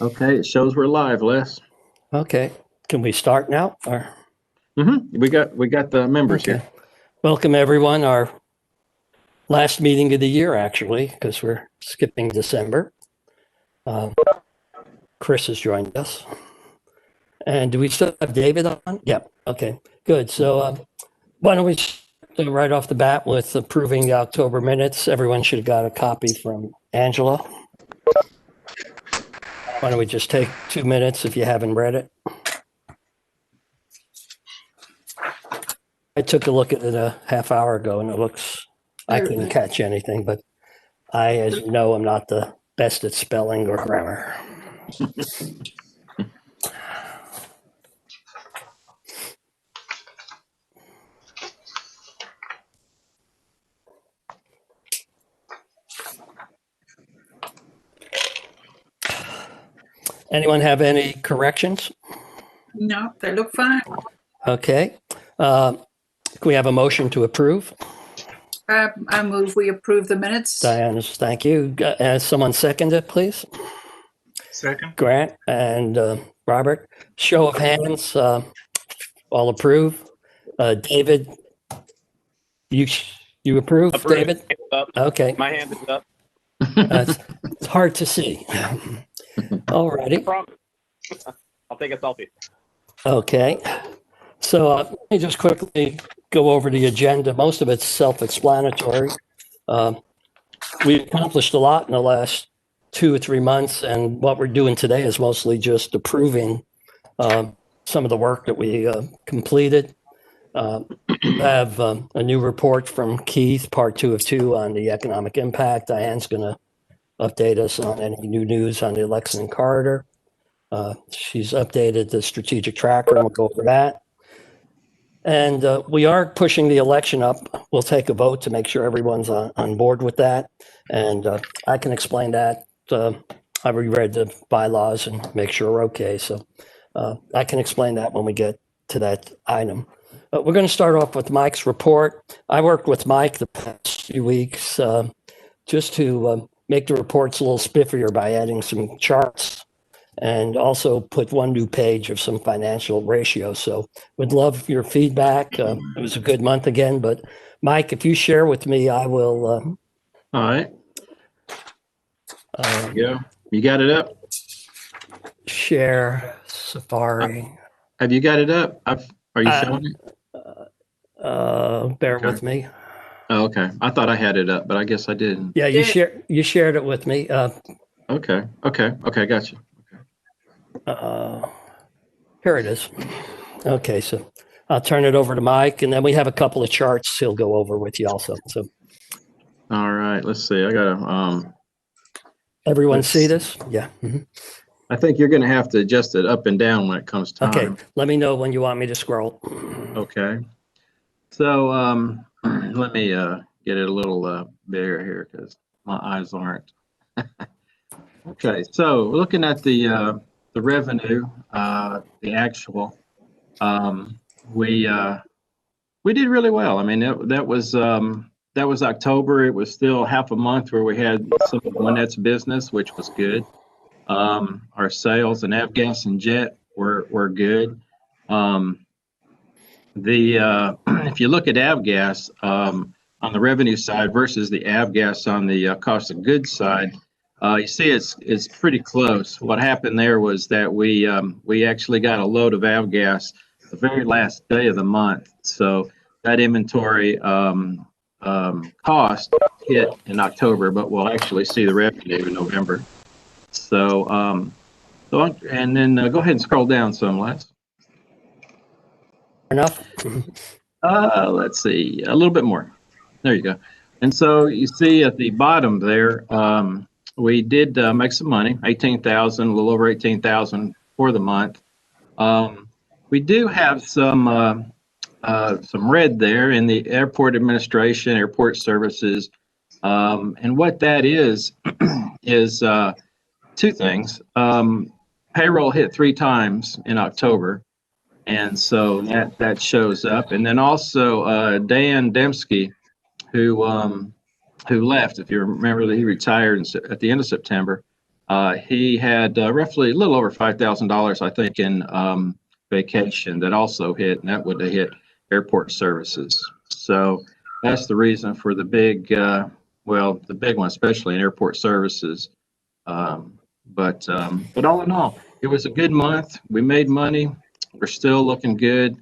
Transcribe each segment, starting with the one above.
Okay, it shows we're live, Les. Okay, can we start now? Or We got the members okay, here. welcome everyone. Our last meeting of the year, actually, because we're skipping December. Chris has joined us, and do we still have David on? Yep. Okay, good. So why don't we start right off the bat with approving the October minutes? Everyone should have got a copy from Angela. Why don't we just take 2 minutes if you haven't read it? I took a look at it a half hour ago, and it looks, I couldn't catch anything, but I, as you know, am not the best at spelling or grammar. Anyone have any corrections? No, they look fine. Okay. Can we have a motion to approve? I move we approve the minutes. Diana, thank you. Someone second it, please? Second. Grant and Robert. Show of hands, all approve. David, you approve, Approved. David? Up. Okay, My hand is up. it's hard to see. All righty. No problem. I'll take a selfie. Okay, so let me just quickly go over the agenda. Most of it's self-explanatory. We accomplished a lot in the last 2 or 3 months, and what we're doing today is mostly just approving some of the work that we completed. We have a new report from Keith, part 2 of 2 on the economic impact. Diane's going to update us on any new news on the election and corridor. She's updated the strategic tracker, and we'll go over that. And we are pushing the election up. We'll take a vote to make sure everyone's on board with that. And I can explain that. I reread the bylaws and make sure we're okay. So I can explain that when we get to that item. We're going to start off with Mike's report. I worked with Mike the past few weeks just to make the reports a little spiffier by adding some charts and also put one new page of some financial ratios. So would love your feedback. It was a good month again, but Mike, if you share with me, I will. All right. There you go. You got it up? Share Safari. Have you got it up? Are you showing it? Bear with me. Oh, okay. I thought I had it up, but I guess I didn't. Yeah, you shared it with me. Okay. Got you. Here it is. Okay, so I'll turn it over to Mike, and then we have a couple of charts he'll go over with you also. So, All right. Let's see. I gotta. Everyone see this? Yeah. Mm-hmm. I think you're gonna have to adjust it up and down when it comes time. Okay. Let me know when you want me to scroll. Okay. So let me get it a little bigger here because my eyes aren't. Okay. So looking at the revenue, the actual, we did really well. I mean, that was October. It was still half a month where we had some of Winnett's business, which was good. Our sales and avgas and jet were good. If you look at avgas on the revenue side versus the avgas on the cost of goods side, you see it's pretty close. What happened there was that we actually got a load of avgas the very last day of the month, so that inventory cost hit in October, but we'll actually see the revenue in November. So and then go ahead and scroll down some, Les. Enough? Let's see, a little bit more. There you go. And so you see at the bottom there, we did make some money, 18,000, a little over 18,000 for the month. We do have some red there in the airport administration, airport services, and what that is is 2 things. Payroll hit 3 times in October. And so that shows up, and then also Dan Dembski, who left. If you remember that he retired at the end of September, He had roughly a little over $5,000, I think, in vacation that also hit, and that would have hit airport services. So that's the reason for the big, the big one, especially in airport services. But all in all, it was a good month. We made money. We're still looking good.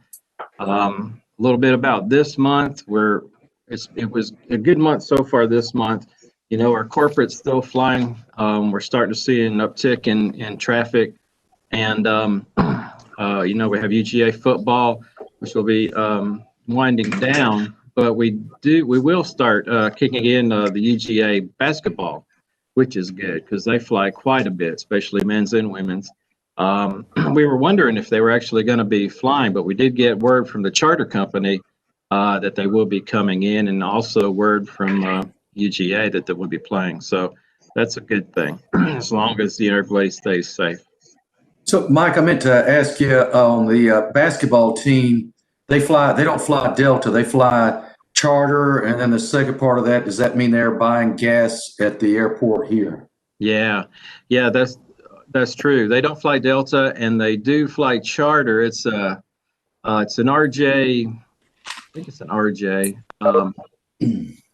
A little bit about this month, it was a good month so far this month. You know, our corporate's still flying. We're starting to see an uptick in traffic. And, you know, we have UGA football, which will be winding down. But we will start kicking in the UGA basketball, which is good because they fly quite a bit, especially men's and women's. We were wondering if they were actually going to be flying, but we did get word from the charter company that they will be coming in, and also word from UGA that they will be playing. So that's a good thing, as long as everybody stays safe. So, Mike, I meant to ask you on the basketball team. They don't fly Delta. They fly charter, and then the second part of that, does that mean they're buying gas at the airport here? Yeah, that's true. They don't fly Delta, and they do fly charter. It's an RJ. I think it's an RJ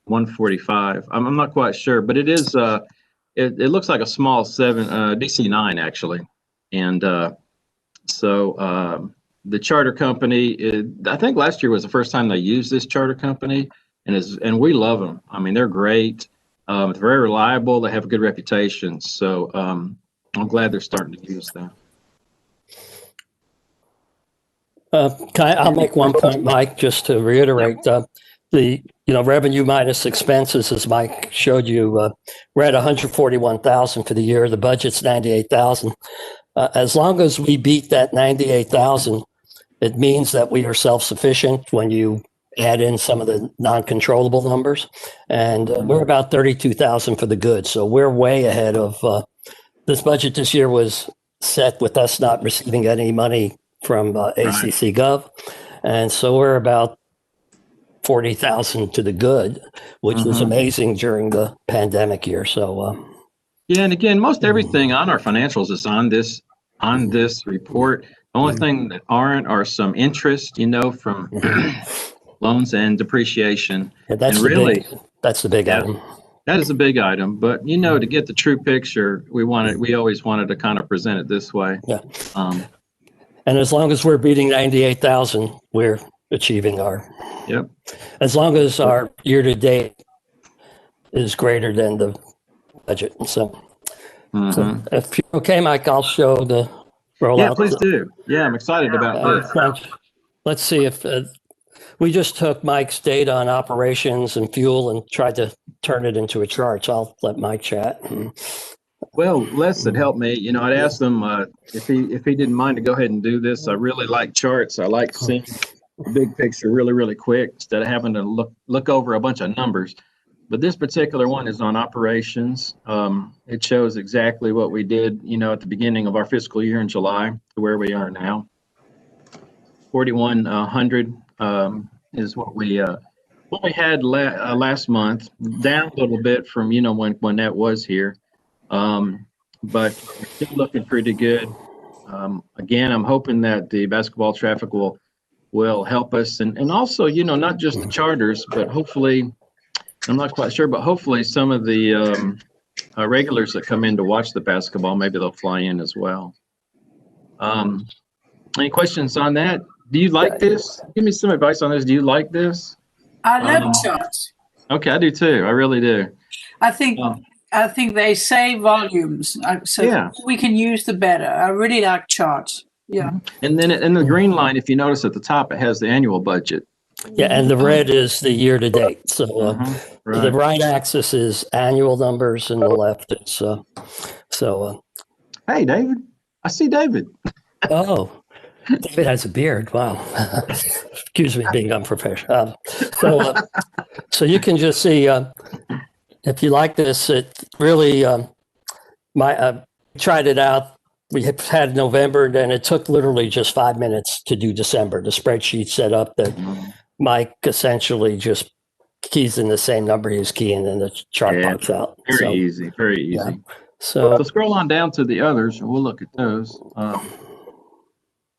145. I'm not quite sure, but it is. It looks like a small DC-9 actually, and so the charter company. I think last year was the first time they used this charter company, and we love them. I mean, they're great. It's very reliable. They have a good reputation. So I'm glad they're starting to use them. I'll make one point, Mike, just to reiterate. The revenue minus expenses, as Mike showed you, we're at 141,000 for the year. The budget's 98,000. As long as we beat that 98,000, it means that we are self-sufficient when you add in some of the non-controllable numbers. And we're about 32,000 for the good. So we're way ahead of this budget. This year was set with us not receiving any money from ACC Gov. And so we're about 40,000 to the good, which was amazing during the pandemic year. So yeah, and again, most everything on our financials is on this report. The only thing that aren't are some interest, from loans and depreciation. Yeah, that's the big item. That is a big item, but to get the true picture, we always wanted to kind of present it this way. Yeah. And as long as we're beating 98,000, we're achieving our. Yep. As long as our year-to-date is greater than the budget. So if you're okay, Mike, I'll show the rollout. Yeah, please do. Yeah, I'm excited about this. Let's see if we just took Mike's data on operations and fuel and tried to turn it into a chart. So I'll let Mike chat. Well, Les had helped me. I'd asked him if he didn't mind to go ahead and do this. I really like charts. I like seeing the big picture really, really quick instead of having to look over a bunch of numbers. But this particular one is on operations. It shows exactly what we did, at the beginning of our fiscal year in July to where we are now. 4,100 is what we had last month, down a little bit from when that was here. But we're still looking pretty good. Again, I'm hoping that the basketball traffic will help us, and also not just the charters, but hopefully, I'm not quite sure, but hopefully some of the regulars that come in to watch the basketball, maybe they'll fly in as well. Any questions on that? Do you like this? Give me some advice on this. Do you like this? I love charts. Okay, I do too. I really do. I think they save volumes, so we can use the better. I really like charts. Yeah. And then in the green line, if you notice at the top, it has the annual budget. Yeah, and the red is the year to date. So the right axis is annual numbers, and the left is Hey, David! I see David. Oh, David has a beard. Wow. Excuse me, being unprofessional. So you can just see if you like this. It really tried it out. We had November, and then it took literally just 5 minutes to do December. The spreadsheet set up that Mike essentially just keys in the same number he was keying, and the chart pops out. Very easy. Yeah. So So scroll on down to the others, and we'll look at those.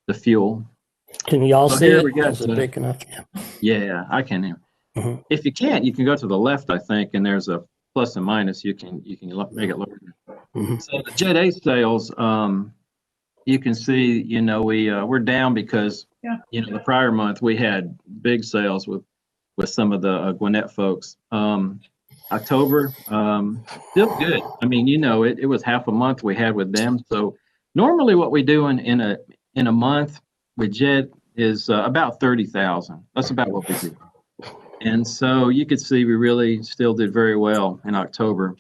The fuel. can y'all So see here it? we got Is it big enough? Yeah, I can hear. Mhm. If you can't, you can go to the left, I think, and there's a plus and minus. You can make it larger. Mhm. So the Jet A sales, you can see, we're down because, Yeah. the prior month we had big sales with some of the Gwinnett folks. October, still good. I mean, it was half a month we had with them. So normally what we do in a month with Jet is about 30,000. That's about what we do. And so you could see we really still did very well in October.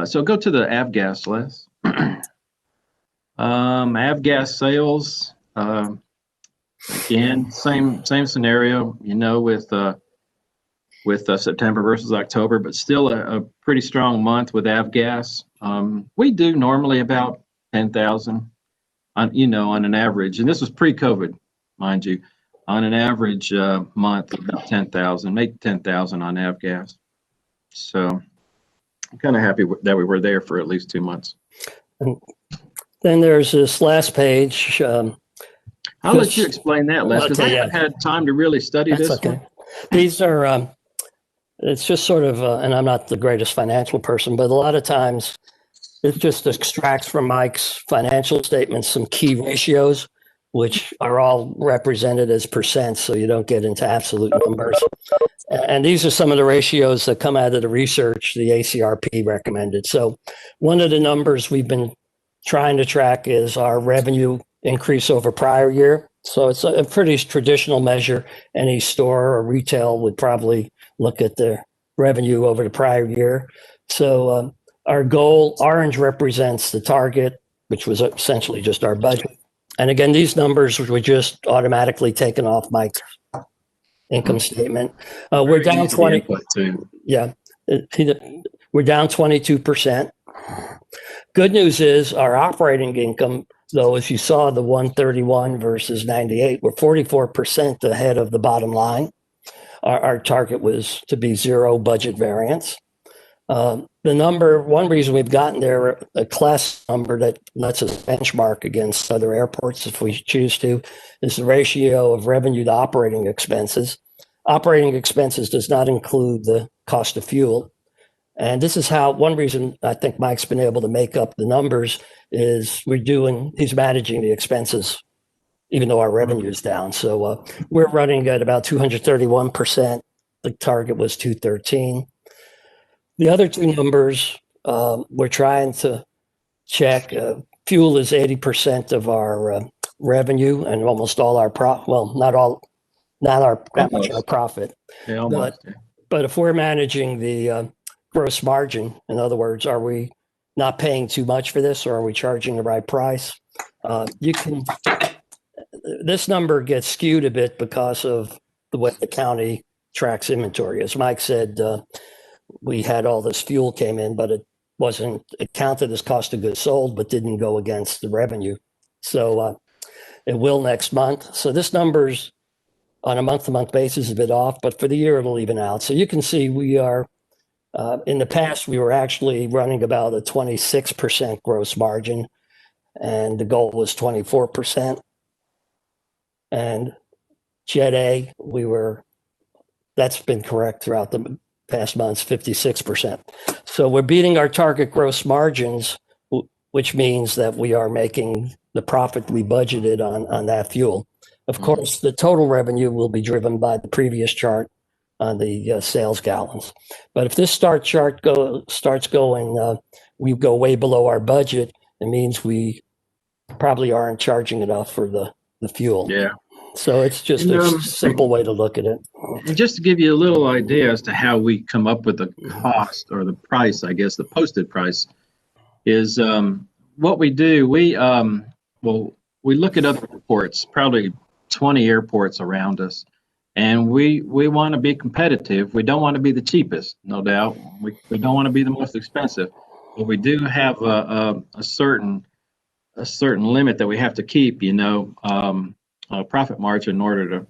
So go to the avgas list. Avgas sales, again, same scenario, with September versus October, but still a pretty strong month with avgas. We do normally about 10,000 on an average, and this was pre-COVID, mind you, on an average month about 10,000, make 10,000 on avgas. So I'm kind of happy that we were there for at least 2 months. And then there's this last page. I'll let you explain that, Les, because Okay, I haven't had time to really study That's this okay. one. These are, it's just sort of, and I'm not the greatest financial person, but a lot of times it just extracts from Mike's financial statements some key ratios, which are all represented as percents, so you don't get into absolute numbers. And these are some of the ratios that come out of the research the ACRP recommended. So one of the numbers we've been trying to track is our revenue increase over prior year. So it's a pretty traditional measure. Any store or retail would probably look at their revenue over the prior year. So our goal, orange represents the target, which was essentially just our budget. And again, these numbers were just automatically taken off Mike's income statement. We're down 20. Too. Yeah, we're down 22%. Good news is our operating income, though, as you saw, the 131 versus 98, we're 44% ahead of the bottom line. Our target was to be zero budget variance. The number, one reason we've gotten there, a class number that lets us benchmark against other airports if we choose to, is the ratio of revenue to operating expenses. Operating expenses does not include the cost of fuel. And this is how, one reason I think Mike's been able to make up the numbers is he's managing the expenses, even though our revenue is down. So we're running at about 231%. The target was 213. The other two numbers we're trying to check. Fuel is 80% of our revenue and almost all our not much our profit. Yeah, almost. But if we're managing the gross margin, in other words, are we not paying too much for this, or are we charging the right price? This number gets skewed a bit because of the way the county tracks inventory. As Mike said, we had all this fuel came in, but it counted as cost of goods sold, but didn't go against the revenue. So it will next month. So this number's on a month-to-month basis is a bit off, but for the year it'll even out. So you can see we are, in the past, we were actually running about a 26% gross margin, and the goal was 24%. And Jet A, that's been correct throughout the past months, 56%. So we're beating our target gross margins, which means that we are making the profit we budgeted on that fuel. Of course, the total revenue will be driven by the previous chart on the sales gallons. But if this starts going, we go way below our budget, it means we probably aren't charging enough for the fuel. Yeah. So it's just a simple way to look at it. And just to give you a little idea as to how we come up with the cost or the price, I guess the posted price is what we do. We look at other airports, probably 20 airports around us, and we want to be competitive. We don't want to be the cheapest, no doubt. We don't want to be the most expensive, but we do have a certain limit that we have to keep. Profit margin in order to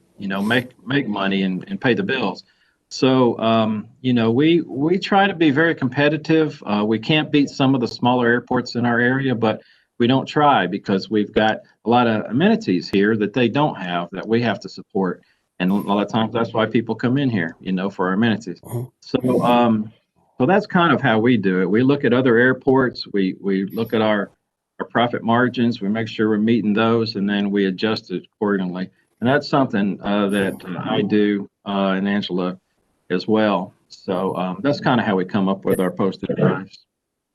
make money and pay the bills. So, we try to be very competitive. We can't beat some of the smaller airports in our area, but we don't try because we've got a lot of amenities here that they don't have that we have to support. And a lot of times that's why people come in here, for our amenities. So that's kind of how we do it. We look at other airports, we look at our profit margins, we make sure we're meeting those, and then we adjust it accordingly. And that's something that I do and Angela as well. So that's kind of how we come up with our posted price.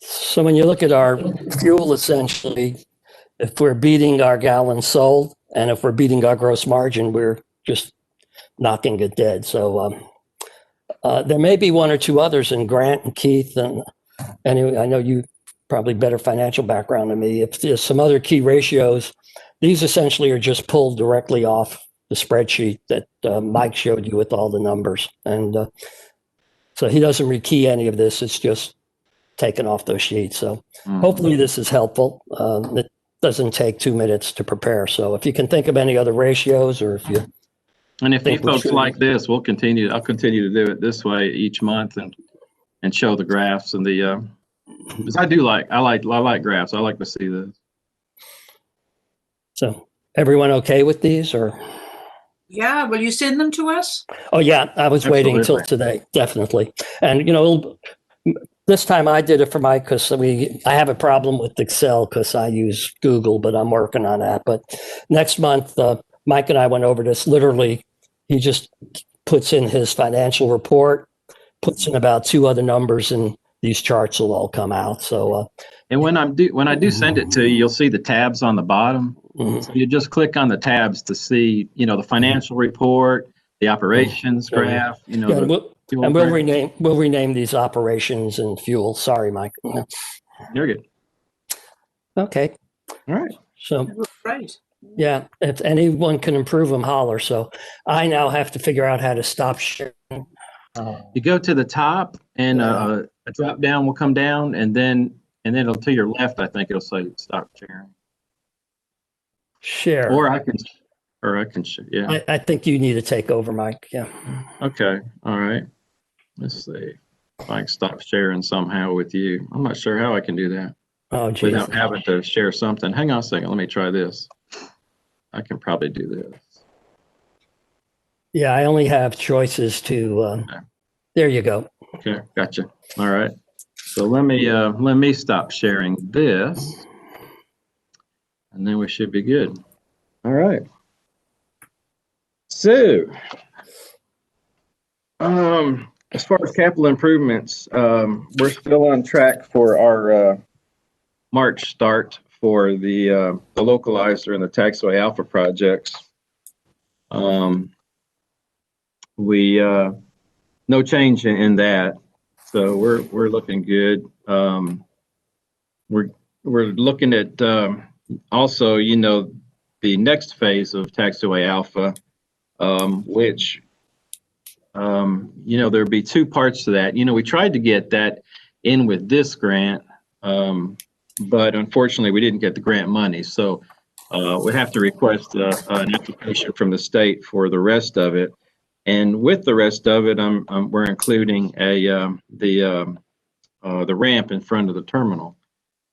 So when you look at our fuel, essentially, if we're beating our gallons sold and if we're beating our gross margin, we're just knocking it dead. So there may be one or two others, and Grant and Keith, and anyway, I know you probably better financial background than me. If there's some other key ratios, these essentially are just pulled directly off the spreadsheet that Mike showed you with all the numbers. And so he doesn't rekey any of this. It's just taken off those sheets. So hopefully this is helpful. It doesn't take 2 minutes to prepare. So if you can think of any other ratios, or if you and if you folks like this, I'll continue to do it this way each month and show the graphs and the because I like graphs. I like to see this. So everyone okay with these, or? Yeah, will you send them to us? Oh yeah, I was waiting until today, definitely. And this time I did it for Mike because I have a problem with Excel because I use Google, but I'm working on that. But next month, Mike and I went over this. Literally, he just puts in his financial report, puts in about 2 other numbers, and these charts will all come out. So, and when I do send it to you, you'll see the tabs on the bottom. So you just click on the tabs to see, the financial report, the operations graph. We'll rename these operations and fuel. Sorry, Mike. You're good. Okay. All right. So great. Yeah, if anyone can improve them, holler. So I now have to figure out how to stop sharing. You go to the top, and a drop down will come down, and then it'll to your left. I think it'll say stop sharing. Share. Or I can share. Yeah. I think you need to take over, Mike. Yeah. Okay. All right. Let's see if I can stop sharing somehow with you. I'm not sure how I can do that. Oh, geez. Without having to share something. Hang on a second. Let me try this. I can probably do this. Yeah, I only have choices to. Okay. There you go. Okay, gotcha. All right. So let me stop sharing this, and then we should be good. All right. So, as far as capital improvements, we're still on track for our March start for the localizer and the taxiway alpha projects. No change in that, so we're looking good. We're looking at also, the next phase of taxiway alpha, which there'll be 2 parts to that. We tried to get that in with this grant, but unfortunately we didn't get the grant money. So we have to request an application from the state for the rest of it. And with the rest of it, we're including the ramp in front of the terminal.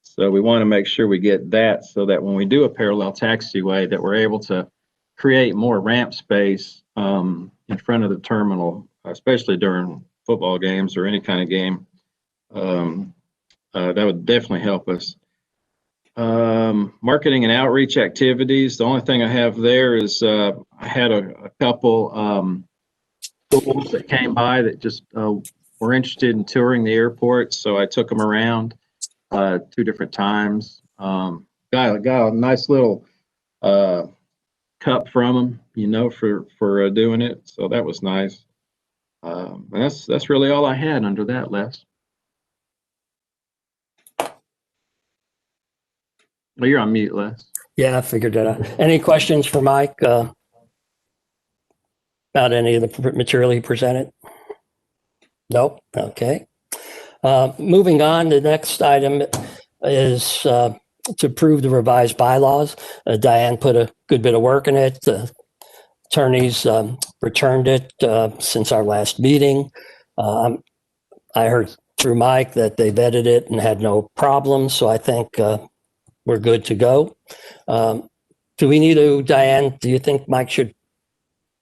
So we want to make sure we get that so that when we do a parallel taxiway, that we're able to create more ramp space in front of the terminal, especially during football games or any kind of game. That would definitely help us. Marketing and outreach activities. The only thing I have there is I had a couple schools that came by that just were interested in touring the airport, so I took them around 2 different times. Got a nice little cup from them, for doing it. So that was nice. And that's really all I had under that, Les. Well, you're on mute, Les. Yeah, I figured that out. Any questions for Mike about any of the material he presented? Nope. Okay. Moving on, the next item is to approve the revised bylaws. Diane put a good bit of work in it. The attorneys returned it since our last meeting. I heard through Mike that they vetted it and had no problems, so I think we're good to go. Do we need to, Diane, do you think Mike should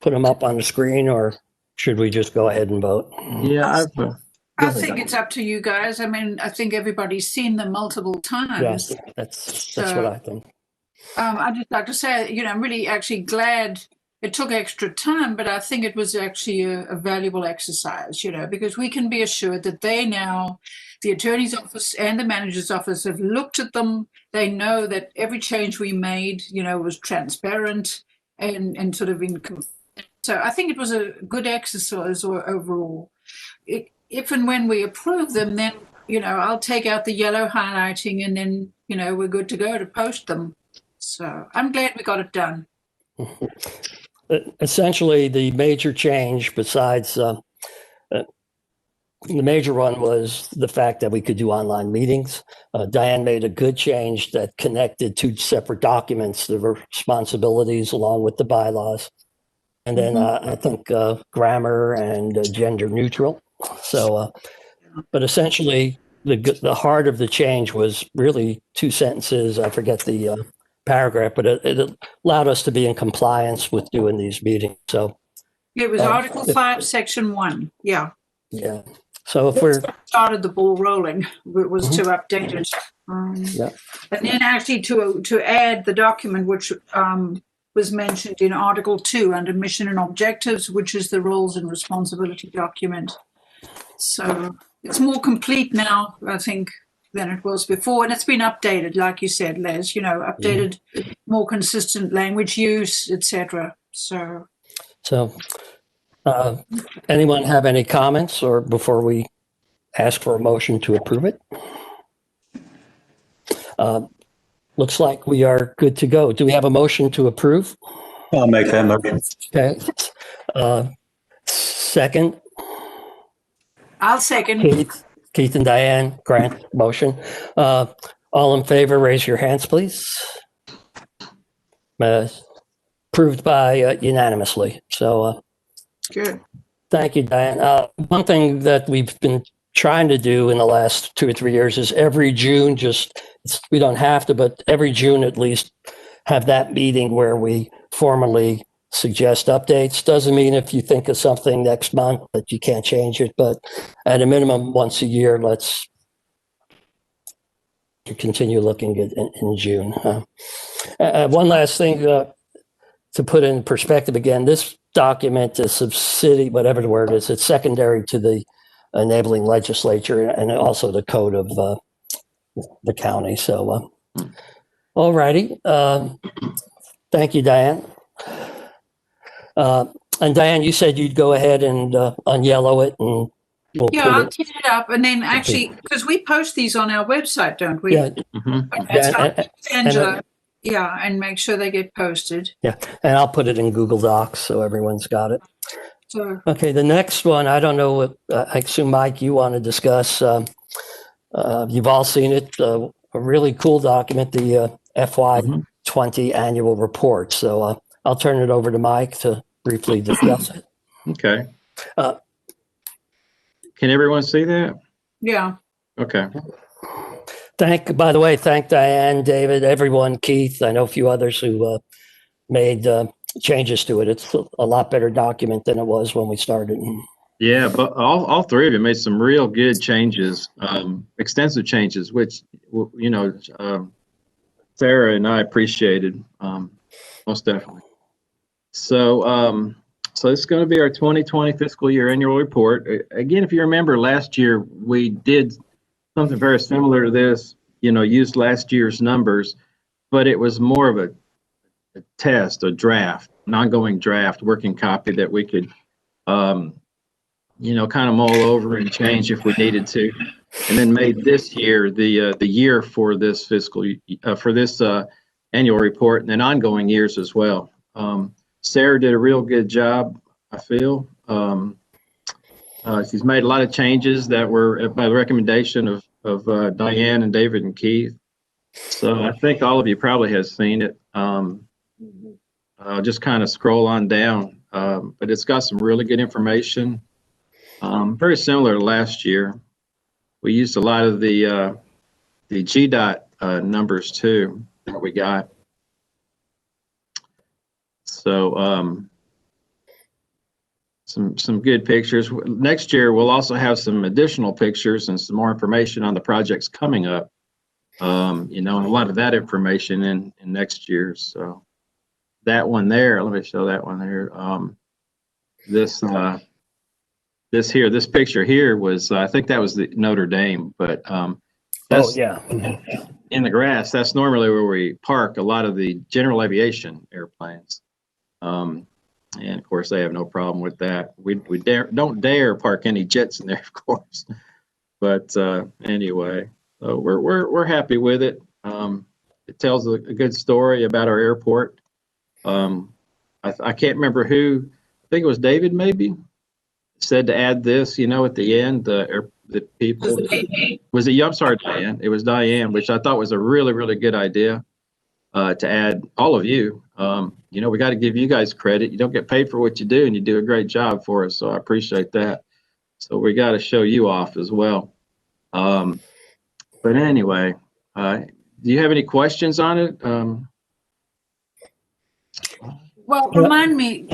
put them up on the screen, or should we just go ahead and vote? Yeah, I think it's up to you guys. I mean, I think everybody's seen them multiple times. Yes, that's what I think. I'd just like to say, I'm really actually glad it took extra time, but I think it was actually a valuable exercise, because we can be assured that the attorney's office and the manager's office have looked at them. They know that every change we made, was transparent and sort of so I think it was a good exercise overall. If and when we approve them, then, I'll take out the yellow highlighting and then, we're good to go to post them. So I'm glad we got it done. Essentially, the major change besides the major one was the fact that we could do online meetings. Diane made a good change that connected two separate documents, the responsibilities along with the bylaws. And then I think grammar and gender neutral. So, but essentially, the heart of the change was really two sentences. I forget the paragraph, but it allowed us to be in compliance with doing these meetings. So it was Article 5, Section 1. Yeah. Yeah. So if we're started the ball rolling, it was to update it. Yeah. And then actually to add the document which was mentioned in Article 2 under Mission and Objectives, which is the roles and responsibility document. So it's more complete now, I think, than it was before. And it's been updated, like you said, Les, updated, more consistent language use, etc. So anyone have any comments or before we ask for a motion to approve it? Looks like we are good to go. Do we have a motion to approve? I'll make that motion. Okay. Second? I'll second. Keith and Diane, grant motion. All in favor, raise your hands, please. Approved by unanimously. So good. Thank you, Diane. One thing that we've been trying to do in the last 2 or 3 years is every June, we don't have to, but every June at least have that meeting where we formally suggest updates. Doesn't mean if you think of something next month that you can't change it, but at a minimum once a year, let's continue looking at in June. One last thing to put in perspective again, this document is subsidiary, whatever the word is, it's secondary to the enabling legislature and also the code of the county. So, all righty. Thank you, Diane. And Diane, you said you'd go ahead and unyellow it and we'll I'll clean it up. And then actually, because we post these on our website, don't we? Yeah. Angela, and make sure they get posted. Yeah, and I'll put it in Google Docs so everyone's got it. So, okay, the next one, I don't know what, I assume, Mike, you want to discuss. You've all seen it, a really cool document, the FY20 annual report. So I'll turn it over to Mike to briefly discuss it. Okay. Can everyone see that? Yeah. Okay. By the way, thank Diane, David, everyone, Keith. I know a few others who made changes to it. It's a lot better document than it was when we started. Yeah, but all three of you made some real good changes, extensive changes, which, Sarah and I appreciated, most definitely. So, so it's going to be our 2020 fiscal year annual report. Again, if you remember last year, we did something very similar to this, used last year's numbers, but it was more of a test, a draft, an ongoing draft, working copy that we could, kind of mull over and change if we needed to, and then made this year the year for this annual report, and then ongoing years as well. Sarah did a real good job, I feel. She's made a lot of changes that were by the recommendation of Diane and David and Keith. So I think all of you probably has seen it. Just kind of scroll on down. but it's got some really good information. Very similar to last year. We used a lot of the GDOT numbers too that we got. So some good pictures. Next year we'll also have some additional pictures and some more information on the projects coming up. You know, and a lot of that information in next year. So that one there, let me show that one there. This picture here was, I think that was the Notre Dame, but that's in the grass. That's normally where we park a lot of the general aviation airplanes. And of course, they have no problem with that. We don't dare park any jets in there, of course. But anyway, so we're happy with it. It tells a good story about our airport. I can't remember who. I think it was David maybe said to add this. You know, at the end, the people. Was it? I'm sorry, Diane. It was Diane, which I thought was a really good idea. To add all of you. You know, we got to give you guys credit. You don't get paid for what you do, and you do a great job for us. So I appreciate that. So we got to show you off as well. But anyway, do you have any questions on it? Well, remind me,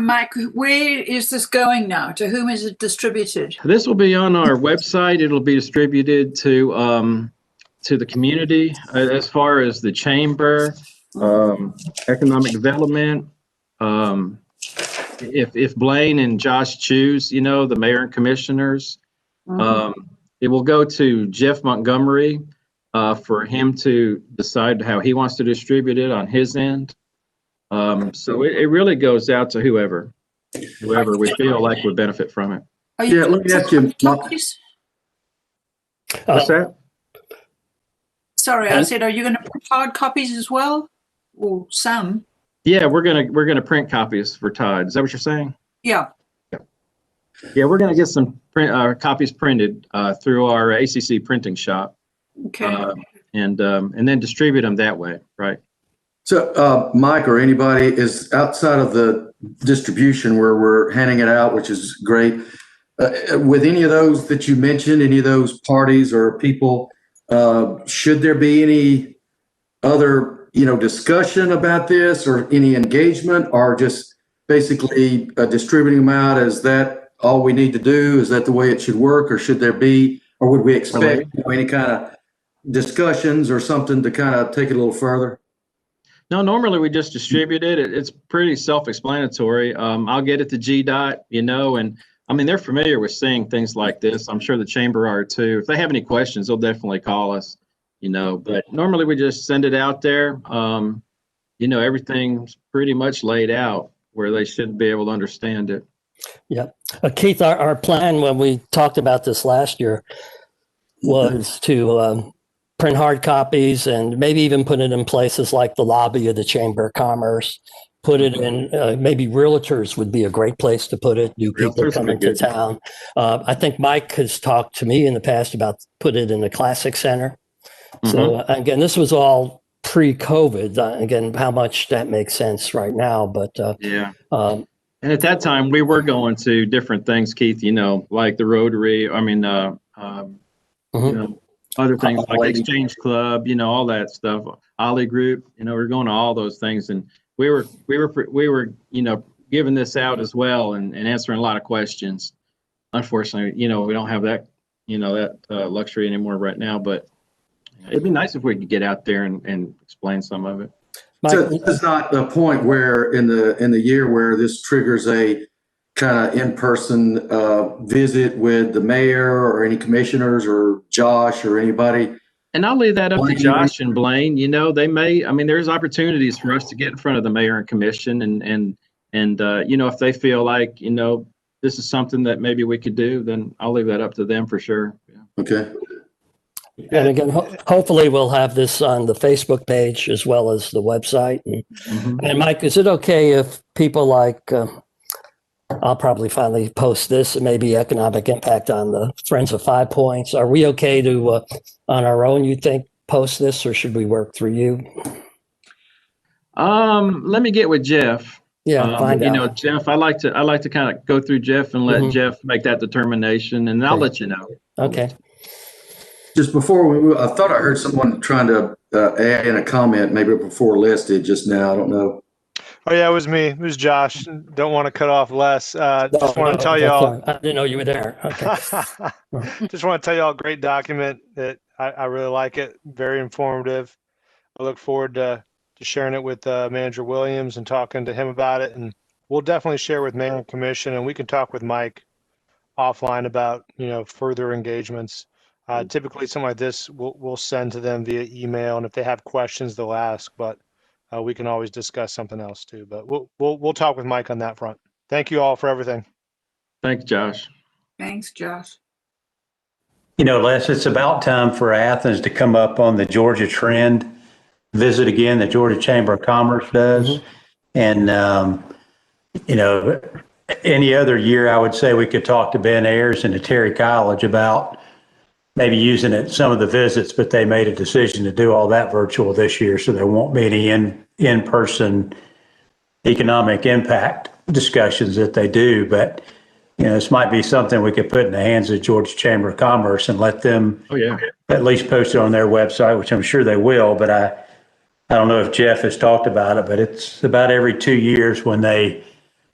Mike, where is this going now? To whom is it distributed? This will be on our website. It'll be distributed to the community as far as the chamber, economic development. If Blaine and Josh choose, you know, the mayor and commissioners, it will go to Jeff Montgomery for him to decide how he wants to distribute it on his end. So it really goes out to whoever we feel like would benefit from it. Yeah, let me ask you, copies? What's that? Sorry, I said, are you going to put hard copies as well, or some? Yeah, we're gonna print copies for Todd. Is that what you're saying? Yeah. Yeah, we're gonna get some copies printed through our ACC printing shop. Okay. And then distribute them that way, right? So, Mike or anybody is outside of the distribution where we're handing it out, which is great. With any of those that you mentioned, any of those parties or people, should there be any other, discussion about this or any engagement, or just basically distributing them out? Is that all we need to do? Is that the way it should work, or should there be, or would we expect any kind of discussions or something to kind of take it a little further? No, normally we just distribute it. It's pretty self-explanatory. I'll get it to GDOT, and I mean, they're familiar with seeing things like this. I'm sure the chamber are too. If they have any questions, they'll definitely call us, but normally we just send it out there. Everything's pretty much laid out where they should be able to understand it. Yeah. Keith, our plan when we talked about this last year was to print hard copies and maybe even put it in places like the lobby of the Chamber of Commerce, put it in, maybe realtors would be a great place to put it, new people Realtors coming to town. I think Mike has talked to me in the past about put it in the Classic Center. So again, this was all pre-COVID. Again, how much that makes sense right now, but yeah. And at that time, we were going to different things, Keith, like the Rotary, other things like Exchange Club, all that stuff, Ollie Group, we're going to all those things. And we were, giving this out as well and answering a lot of questions. Unfortunately, we don't have that, that luxury anymore right now, but it'd be nice if we could get out there and explain some of it. So this is not a point where in the year where this triggers a kind of in-person visit with the mayor or any commissioners or Josh or anybody. And I'll leave that up to Josh and Blaine. They may. I mean, there's opportunities for us to get in front of the mayor and commission, and if they feel like this is something that maybe we could do, then I'll leave that up to them for sure. Yeah. Okay. And again, hopefully we'll have this on the Facebook page as well as the website. And Mike, is it okay if people like, I'll probably finally post this, maybe economic impact on the Friends of 5 Points. Are we okay to, on our own, you think, post this, or should we work through you? Let me get with Jeff Yeah, find You know, out. Jeff, I like to kind of go through Jeff and let Mhm. Jeff make that determination, and I'll Okay. let you know. Okay. Just before we move, I thought I heard someone trying to add in a comment, maybe before listed just now. I don't know. Oh yeah, it was me. It was Josh. Don't want to cut off Les. Just want to tell that's y'all. fine. I didn't know you were there. Okay. Just want to tell y'all, great document. That I really like it. Very informative. I look forward to sharing it with Manager Williams and talking to him about it. And we'll definitely share with Mayor and Commission, and we can talk with Mike offline about further engagements. Typically, something like this we'll send to them via email, and if they have questions, they'll ask. But we can always discuss something else too. But we'll talk with Mike on that front. Thank you all for everything. Thanks, Josh. Thanks, Josh. Les, it's about time for Athens to come up on the Georgia trend visit again, the Georgia Chamber of Commerce does. And, any other year, I would say we could talk to Ben Ayers and to Terry College about maybe using it some of the visits, but they made a decision to do all that virtual this year. So there won't be any in-person economic impact discussions that they do. But, this might be something we could put in the hands of Georgia Chamber of Commerce and let them at least post it on their website, which I'm sure they will. But I don't know if Jeff has talked about it, but it's about every 2 years when they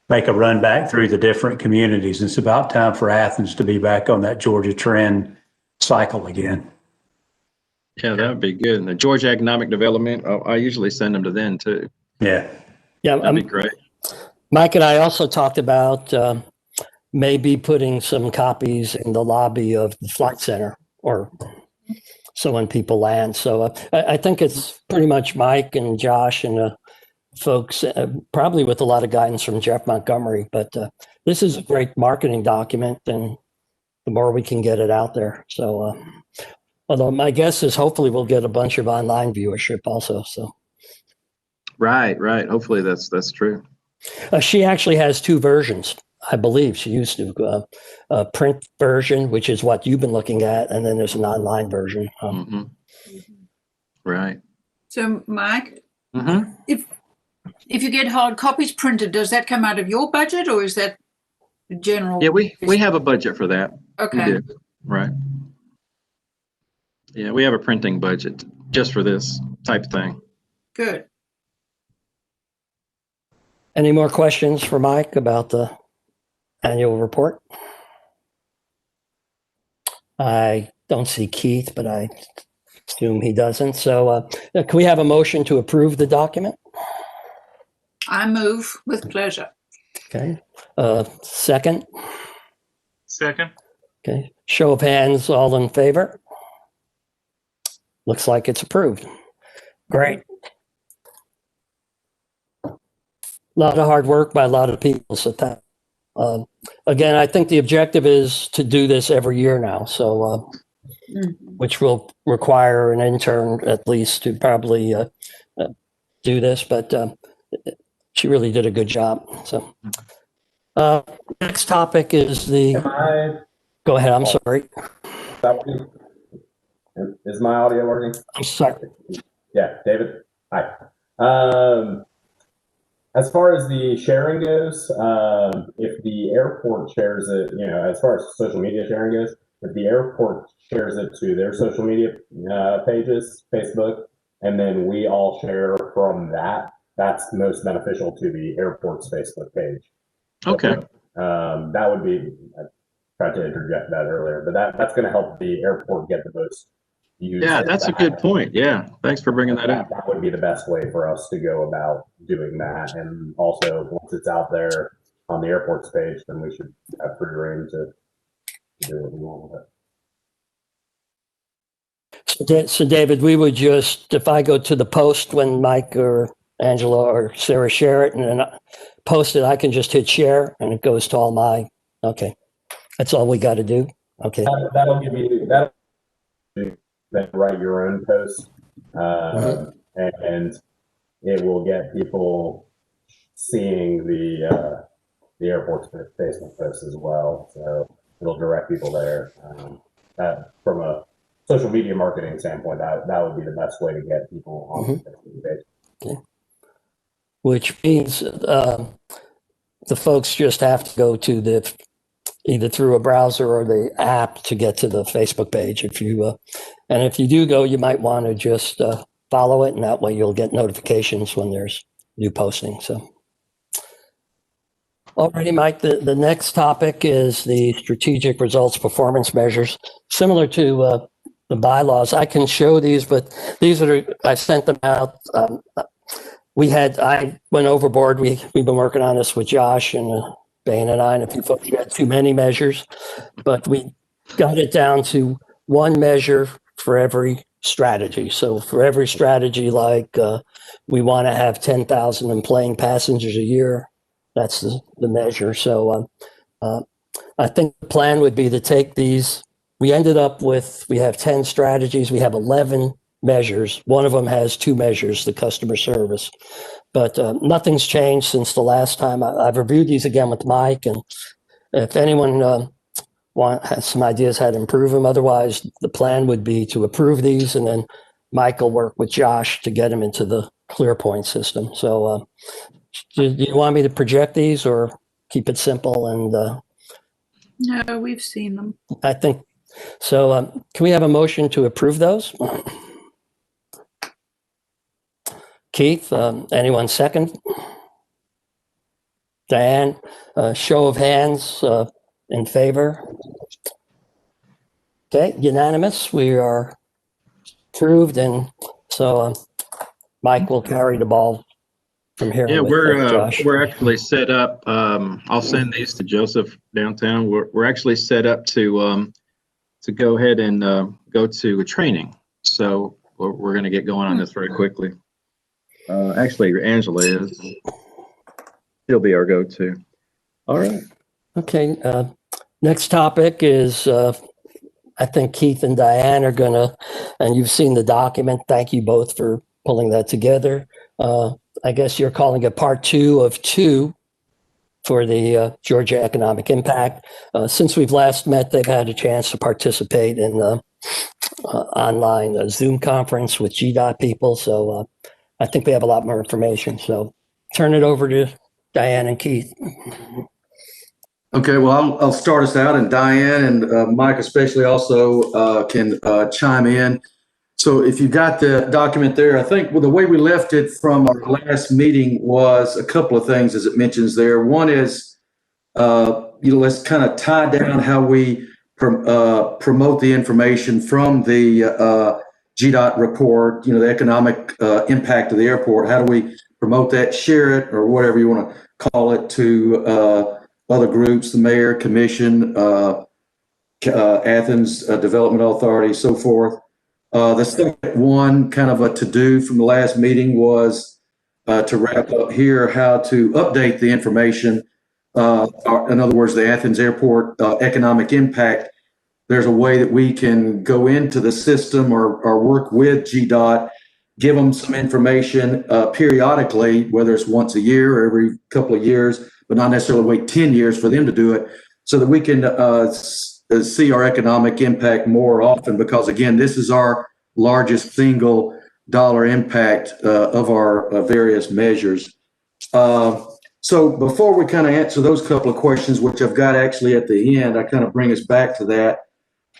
make a run back through the different communities. It's about time for Athens to be back on that Georgia trend cycle again. Yeah, that would be good. And the Georgia Economic Development, I usually send them to them too. Yeah. Yeah. That'd be great. Mike and I also talked about maybe putting some copies in the lobby of the Flight Center, or so when people land. So I think it's pretty much Mike and Josh and folks, probably with a lot of guidance from Jeff Montgomery. But this is a great marketing document, and the more we can get it out there. So, although my guess is hopefully we'll get a bunch of online viewership also. So, Right. Hopefully that's true. she actually has two versions. I believe she used to a print version, which is what you've been looking at, and then there's an online version. Right. So, Mike, Mm-hmm. if you get hard copies printed, does that come out of your budget, or is that the general? Yeah, we have a budget for that. Okay. We do. Right. Yeah, we have a printing budget just for this type of thing. Good. Any more questions for Mike about the annual report? I don't see Keith, but I assume he doesn't. So can we have a motion to approve the document? I move with pleasure. Okay. Second? Second. Okay. Show of hands, all in favor? Looks like it's approved. Great. A lot of hard work by a lot of people. So that, again, I think the objective is to do this every year now. So, which will require an intern at least to probably do this, but she really did a good job. So, next topic is the. Go ahead. I'm sorry. Is my audio working? I'm sorry. Yeah, David. Hi. As far as the sharing goes, if the airport shares it, as far as social media sharing goes, if the airport shares it to their social media pages, Facebook, and then we all share from that, that's most beneficial to the airport's Facebook page. Okay. That would be, I tried to interject that earlier, but that's going to help the airport get the most use. Yeah, that's a good point. Yeah, thanks for bringing that up. That would be the best way for us to go about doing that. And also, once it's out there on the airport's page, then we should have free reign to do what we want with it. So David, we would just, if I go to the post when Mike or Angela or Sarah share it and then post it, I can just hit share and it goes to all my, okay. That's all we got to do. Okay. That'll give you, then write your own post, and it will get people seeing the airport's Facebook post as well. So it'll direct people there. That from a social media marketing standpoint, that would be the best way to get people on the Facebook page. Okay. which means the folks just have to go to either through a browser or the app to get to the Facebook page. If you do go, you might want to just follow it, and that way you'll get notifications when there's new postings. So, alrighty, Mike. The next topic is the strategic results performance measures, similar to the bylaws. I can show these, but I sent them out. I went overboard. We've been working on this with Josh and Bain and I, and a few folks. We had too many measures, but we got it down to one measure for every strategy. So for every strategy, like we want to have 10,000 plane passengers a year, that's the measure. So I think the plan would be to take these. We ended up we have 10 strategies. We have 11 measures. One of them has 2 measures, the customer service. But nothing's changed since the last time. I've reviewed these again with Mike, and if anyone has some ideas how to improve them, otherwise the plan would be to approve these, and then Mike will work with Josh to get them into the ClearPoint system. So do you want me to project these or keep it simple? And No, we've seen them. I think so. Can we have a motion to approve those? Keith, anyone second? Diane, show of hands in favor. Okay, unanimous. We are approved, and so Mike will carry the ball from here. Yeah, with Josh. we're actually set up. I'll send these to Joseph downtown. We're actually set up to go ahead and go to a training. So we're going to get going on this very quickly. Actually, Angela is. He'll be our go-to. All right. Okay. Next topic is, I think Keith and Diane are gonna, and you've seen the document. Thank you both for pulling that together. I guess you're calling it part 2 of 2 for the Georgia Economic Impact. Since we've last met, they've had a chance to participate in the online Zoom conference with GDOT people. So I think we have a lot more information. So turn it over to Diane and Keith. Okay, well, I'll start us out, and Diane and Mike especially also can chime in. So if you got the document there, I think the way we left it from our last meeting was a couple of things, as it mentions there. One is, let's kind of tie down how we promote the information from the GDOT report, the economic impact of the airport. How do we promote that, share it, or whatever you want to call it, to other groups, the mayor, commission, Athens Development Authority, so forth. The second one, kind of a to-do from the last meeting, was to wrap up here how to update the information. In other words, the Athens Airport economic impact. There's a way that we can go into the system or work with GDOT, give them some information periodically, whether it's once a year or every couple of years, but not necessarily wait 10 years for them to do it, so that we can see our economic impact more often, because again, this is our largest single dollar impact of our various measures. So before we kind of answer those couple of questions, which I've got actually at the end, I kind of bring us back to that.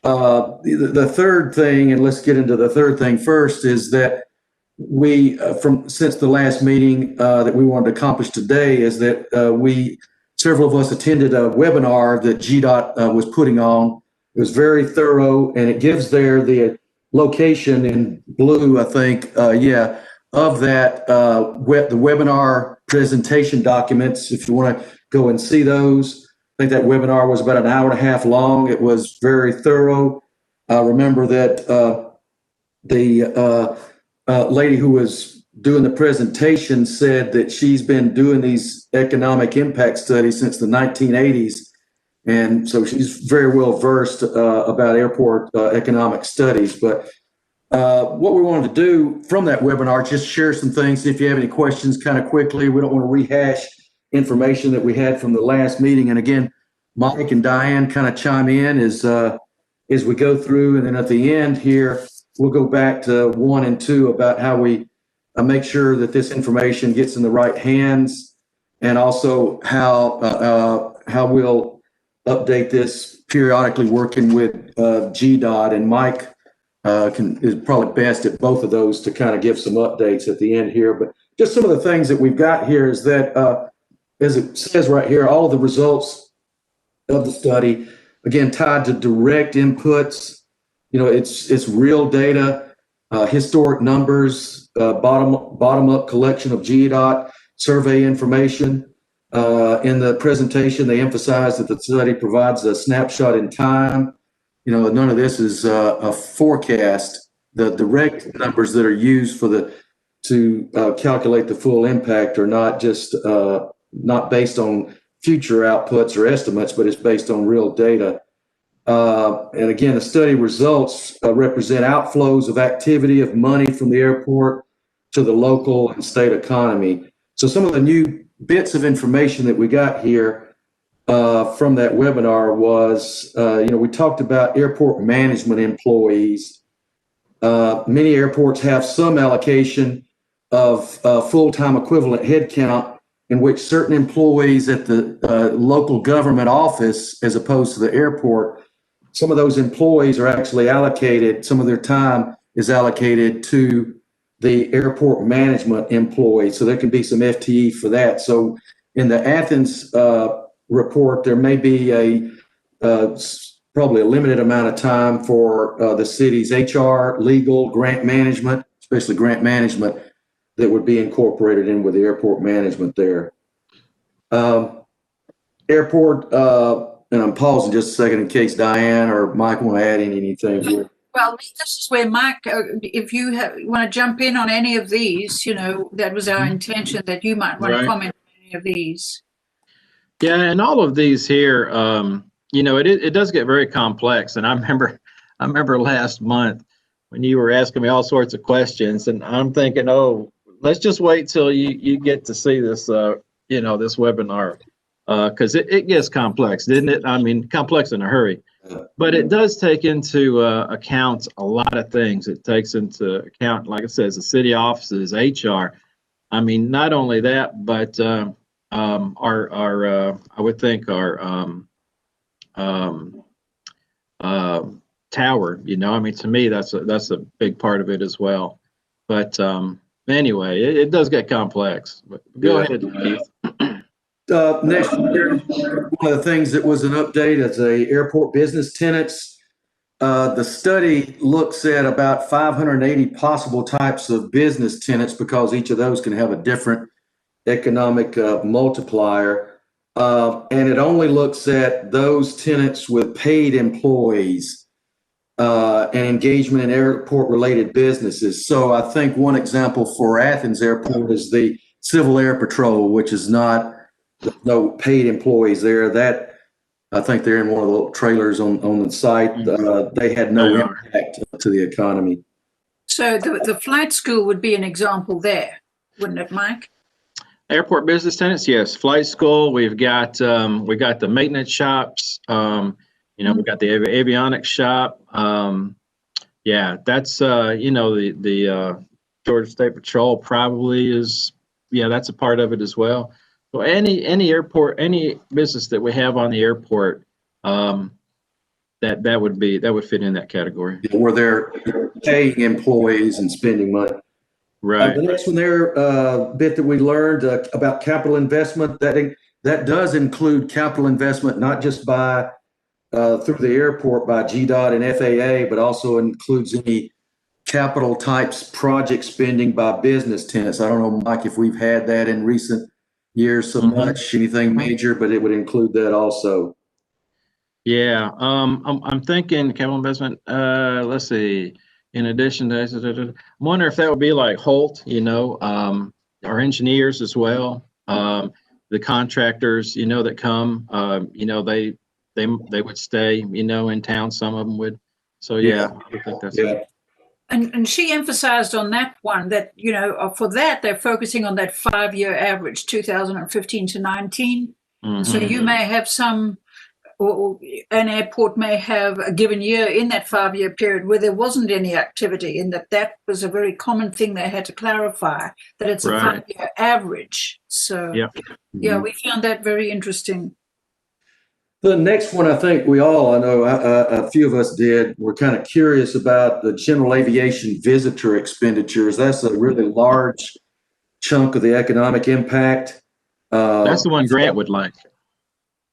The third thing, and let's get into the third thing first, is that we, since the last meeting that we wanted to accomplish today, is that several of us attended a webinar that GDOT was putting on. It was very thorough, and it gives there the location in blue, I think, of that, the webinar presentation documents, if you want to go and see those. I think that webinar was about an hour and a half long. It was very thorough. Remember that the lady who was doing the presentation said that she's been doing these economic impact studies since the 1980s. And so she's very well versed about airport economic studies. But what we wanted to do from that webinar, just share some things. If you have any questions kind of quickly, we don't want to rehash information that we had from the last meeting. And again, Mike and Diane kind of chime in as we go through. And then at the end here, we'll go back to 1 and 2 about how we make sure that this information gets in the right hands, and also how we'll update this periodically, working with GDOT, and Mike is probably best at both of those to kind of give some updates at the end here. But just some of the things that we've got here is that, as it says right here, all of the results of the study, again, tied to direct inputs. It's real data, historic numbers, bottom up collection of GDOT survey information. In the presentation, they emphasize that the study provides a snapshot in time. None of this is a forecast. The direct numbers that are used to calculate the full impact are not just not based on future outputs or estimates, but it's based on real data. And again, the study results represent outflows of activity of money from the airport to the local and state economy. So some of the new bits of information that we got here from that webinar was, we talked about airport management employees. Many airports have some allocation of full-time equivalent headcount in which certain employees at the local government office, as opposed to the airport, some of those employees are actually allocated, some of their time is allocated to the airport management employees. So there can be some FTE for that. So in the Athens report, there may be probably a limited amount of time for the city's HR, legal, grant management, especially grant management, that would be incorporated in with the airport management there. Airport, and I'm pausing just a second in case Diane or Mike want to add anything here. Well, this is where Mike, if you want to jump in on any of these, that was our intention, that you might want to comment on any of these. Yeah, and all of these here, it does get very complex. And I remember last month when you were asking me all sorts of questions, and I'm thinking, oh, let's just wait till you get to see this, this webinar, because it gets complex, didn't it? I mean, complex in a hurry. But it does take into account a lot of things. It takes into account, like it says, the city offices, HR. I mean, not only that, but I would think our tower. I mean, to me, that's a big part of it as well. But anyway, it does get complex. But go ahead, Keith. Next year, one of the things that was an update is the airport business tenants. The study looks at about 580 possible types of business tenants, because each of those can have a different economic multiplier. And it only looks at those tenants with paid employees and engagement in airport related businesses. So I think one example for Athens Airport is the Civil Air Patrol, which is no paid employees there. That, I think they're in one of the trailers on the site. They had no impact to the economy. So the flight school would be an example there, wouldn't it, Mike? Airport business tenants, yes. Flight school. We've got the maintenance shops. We've got the avionics shop. Yeah, that's the Georgia State Patrol probably is. Yeah, that's a part of it as well. So any airport, any business that we have on the airport, that would fit in that category. Where they're paying employees and spending money. Right. The next one there, bit that we learned about capital investment, that does include capital investment, not just by through the airport by GDOT and FAA, but also includes any capital types project spending by business tenants. I don't know, Mike, if we've had that in recent years so much, anything major, but it would include that also. Yeah, I'm thinking capital investment. Let's see. In addition to, I wonder if that would be like Holt. Our engineers as well. The contractors, that come. They would stay. In town. Some of them would. So yeah. I think that's it. And she emphasized on that one that, for that, they're focusing on that 5-year average, 2015 to 19. So you may have some or an airport may have a given year in that 5-year period where there wasn't any activity, and that was a very common thing they had to clarify, that it's a Right. 5-year average. So, Yep. yeah, we found that very interesting. The next one, I think we all, I know a few of us did, we're kind of curious about the general aviation visitor expenditures. That's a really large chunk of the economic impact. That's the one Grant would like.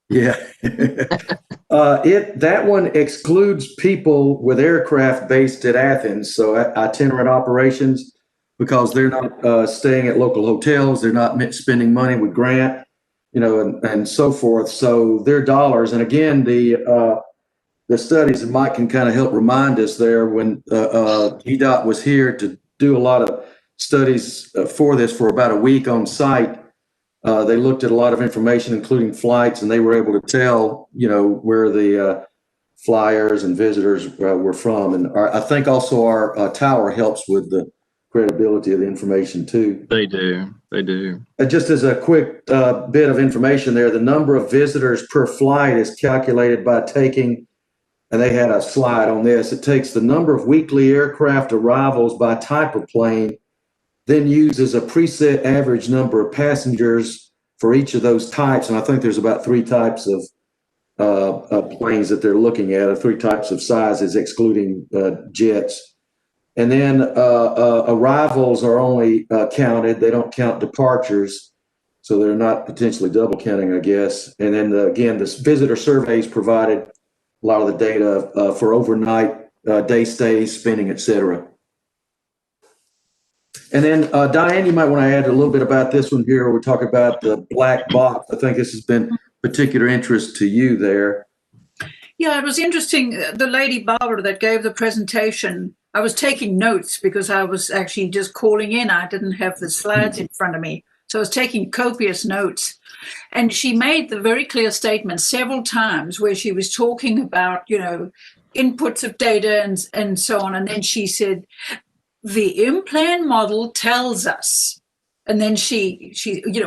Yeah. That one excludes people with aircraft based at Athens, so itinerant operations, because they're not staying at local hotels, they're not spending money with Grant, and so forth. So their dollars, and again, the studies, and Mike can kind of help remind us there, when EDOT was here to do a lot of studies for this for about a week on site. They looked at a lot of information, including flights, and they were able to tell, where the flyers and visitors were from. And I think also our tower helps with the credibility of the information too. They do. They do. Just as a quick bit of information there, the number of visitors per flight is calculated by taking, and they had a slide on this, it takes the number of weekly aircraft arrivals by type of plane, then uses a preset average number of passengers for each of those types. And I think there's about 3 types of planes that they're looking at, or 3 types of sizes, excluding jets. And then arrivals are only counted. They don't count departures. So they're not potentially double counting, I guess. And then again, this visitor surveys provided a lot of the data for overnight, day stays, spending, et cetera. And then, Diane, you might want to add a little bit about this one here. We talk about the black box. I think this has been particular interest to you there. Yeah, it was interesting. The lady Barbara that gave the presentation, I was taking notes because I was actually just calling in. I didn't have the slides in front of me. So I was taking copious notes. And she made the very clear statement several times where she was talking about, inputs of data and so on. And then she said, the in-plan model tells us, and then she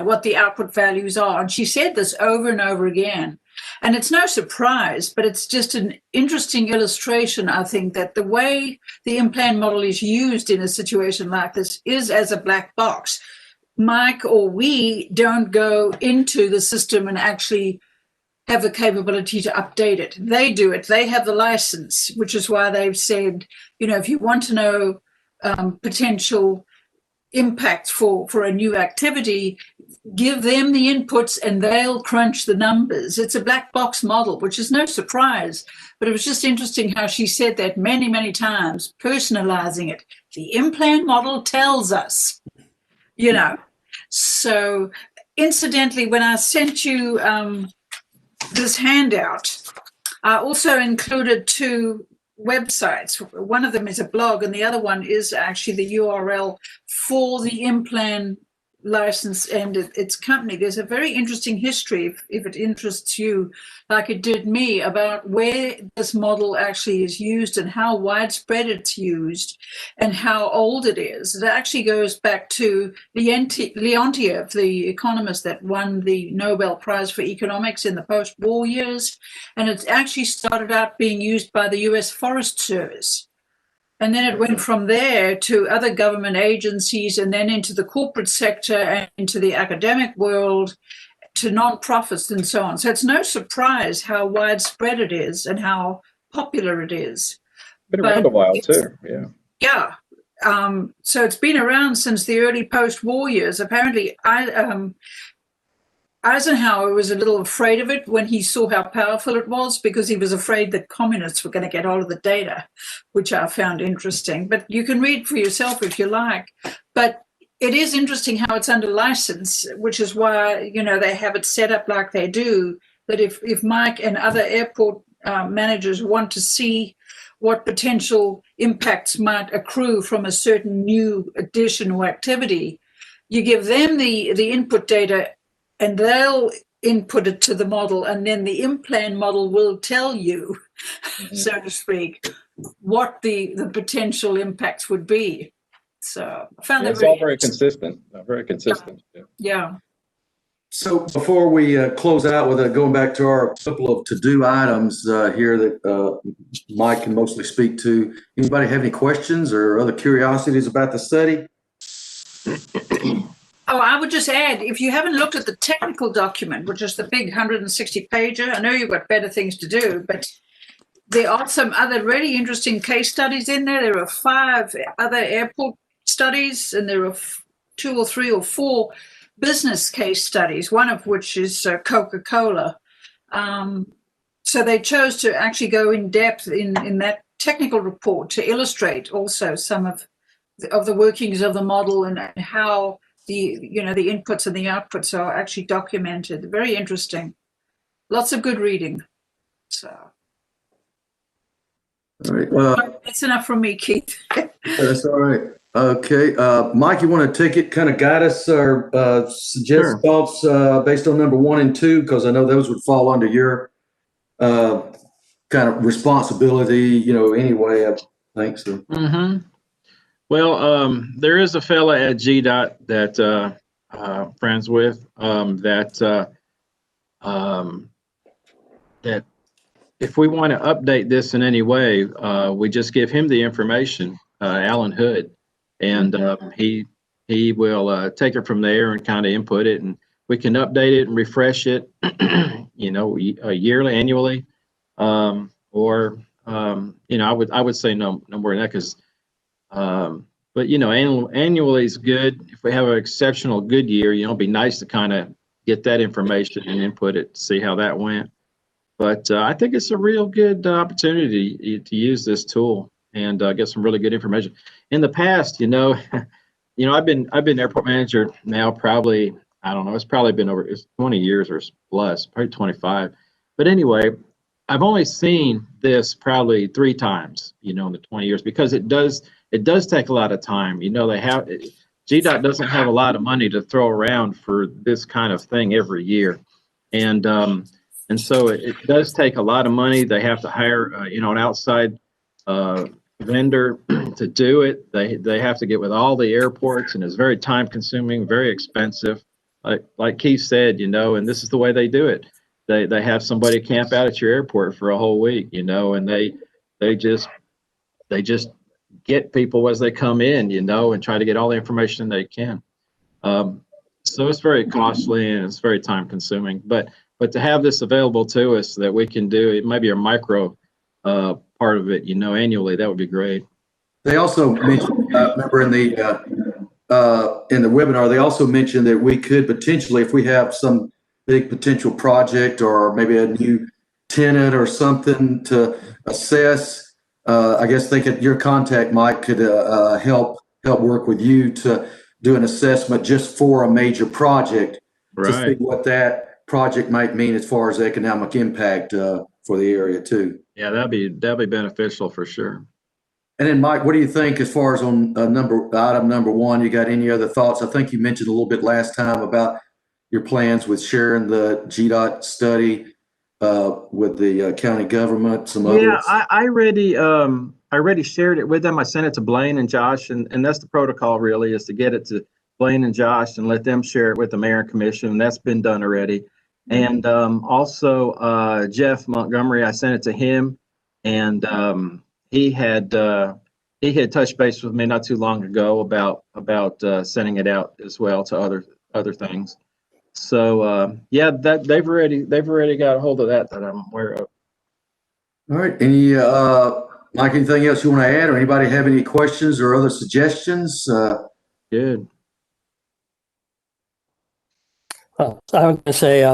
what the output values are. And she said this over and over again. And it's no surprise, but it's just an interesting illustration, I think, that the way the in-plan model is used in a situation like this is as a black box. Mike or we don't go into the system and actually have the capability to update it. They do it. They have the license, which is why they've said, if you want to know potential impacts for a new activity, give them the inputs and they'll crunch the numbers. It's a black box model, which is no surprise, but it was just interesting how she said that many, many times, personalizing it. The in-plan model tells us, So incidentally, when I sent you this handout, I also included 2 websites. One of them is a blog, and the other one is actually the URL for the in-plan license and its company. There's a very interesting history, if it interests you, like it did me, about where this model actually is used and how widespread it's used and how old it is. It actually goes back to Leontiev, the economist that won the Nobel Prize for Economics in the post-war years, and it actually started out being used by the US Forest Service. And then it went from there to other government agencies, and then into the corporate sector and into the academic world, to nonprofits and so on. So it's no surprise how widespread it is and how popular it is. Been around a while too. Yeah. Yeah. So it's been around since the early post-war years. Apparently, Eisenhower was a little afraid of it when he saw how powerful it was, because he was afraid that communists were going to get all of the data, which I found interesting. But you can read for yourself if you like. But it is interesting how it's under license, which is why, they have it set up like they do, that if Mike and other airport managers want to see what potential impacts might accrue from a certain new addition or activity, you give them the input data and they'll input it to the model, and then the in-plan model will tell you, so to speak, what the potential impacts would be. So I found that It's all very consistent. Very consistent. Yeah. So before we close out with going back to our couple of to-do items here that Mike can mostly speak to, anybody have any questions or other curiosities about the study? Oh, I would just add, if you haven't looked at the technical document, which is the big 160 pager, I know you've got better things to do, but there are some other really interesting case studies in there. There are 5 other airport studies, and there are 2 or 3 or 4 business case studies, one of which is Coca-Cola. So they chose to actually go in depth in that technical report to illustrate also some of the workings of the model and how the inputs and the outputs are actually documented. Very interesting. Lots of good reading. So. All right. That's enough from me, Keith. That's all right. Okay. Mike, you want to take it, kind of guide us or suggest thoughts based on number 1 and 2? Because I know those would fall under your kind of responsibility, anyway, I think so. Mm-hmm. Well, there is a fella at GDOT that friends with that if we want to update this in any way, we just give him the information, Alan Hood, and he will take it from there and kind of input it, and we can update it and refresh it, yearly, annually, or I would say no more than that, because but annually is good. If we have an exceptional good year, it'd be nice to kind of get that information and input it, see how that went. But I think it's a real good opportunity to use this tool and get some really good information. In the past, I've been airport manager now probably, I don't know, it's probably been over 20 years or plus, probably 25. But anyway, I've only seen this probably 3 times, in the 20 years, because it does take a lot of time. GDOT doesn't have a lot of money to throw around for this kind of thing every year. And so it does take a lot of money. They have to hire, an outside vendor to do it. They have to get with all the airports, and it's very time consuming, very expensive. Like Keith said, and this is the way they do it. They have somebody camp out at your airport for a whole week, and they just get people as they come in, and try to get all the information they can. So it's very costly and it's very time consuming, but to have this available to us that we can do, it might be a micro part of it, annually, that would be great. They also mentioned, remember in the webinar, they also mentioned that we could potentially, if we have some big potential project or maybe a new tenant or something to assess, I guess they could, your contact, Mike, could help work with you to do an assessment just for a major project to see what that project might mean as far as economic impact for the area too. Yeah, that'd be beneficial for sure. And then, Mike, what do you think as far as on item number 1? You got any other thoughts? I think you mentioned a little bit last time about your plans with sharing the GDOT study with the county government. Some others. Yeah, I already shared it with them. I sent it to Blaine and Josh, and that's the protocol really, is to get it to Blaine and Josh and let them share it with the mayor and commission. And that's been done already. And also Jeff Montgomery, I sent it to him, and he had touched base with me not too long ago about sending it out as well to other things. So yeah, that they've already got a hold of that I'm aware of. All right. Any Mike, anything else you want to add, or anybody have any questions or other suggestions? Good. Well, I was going to say,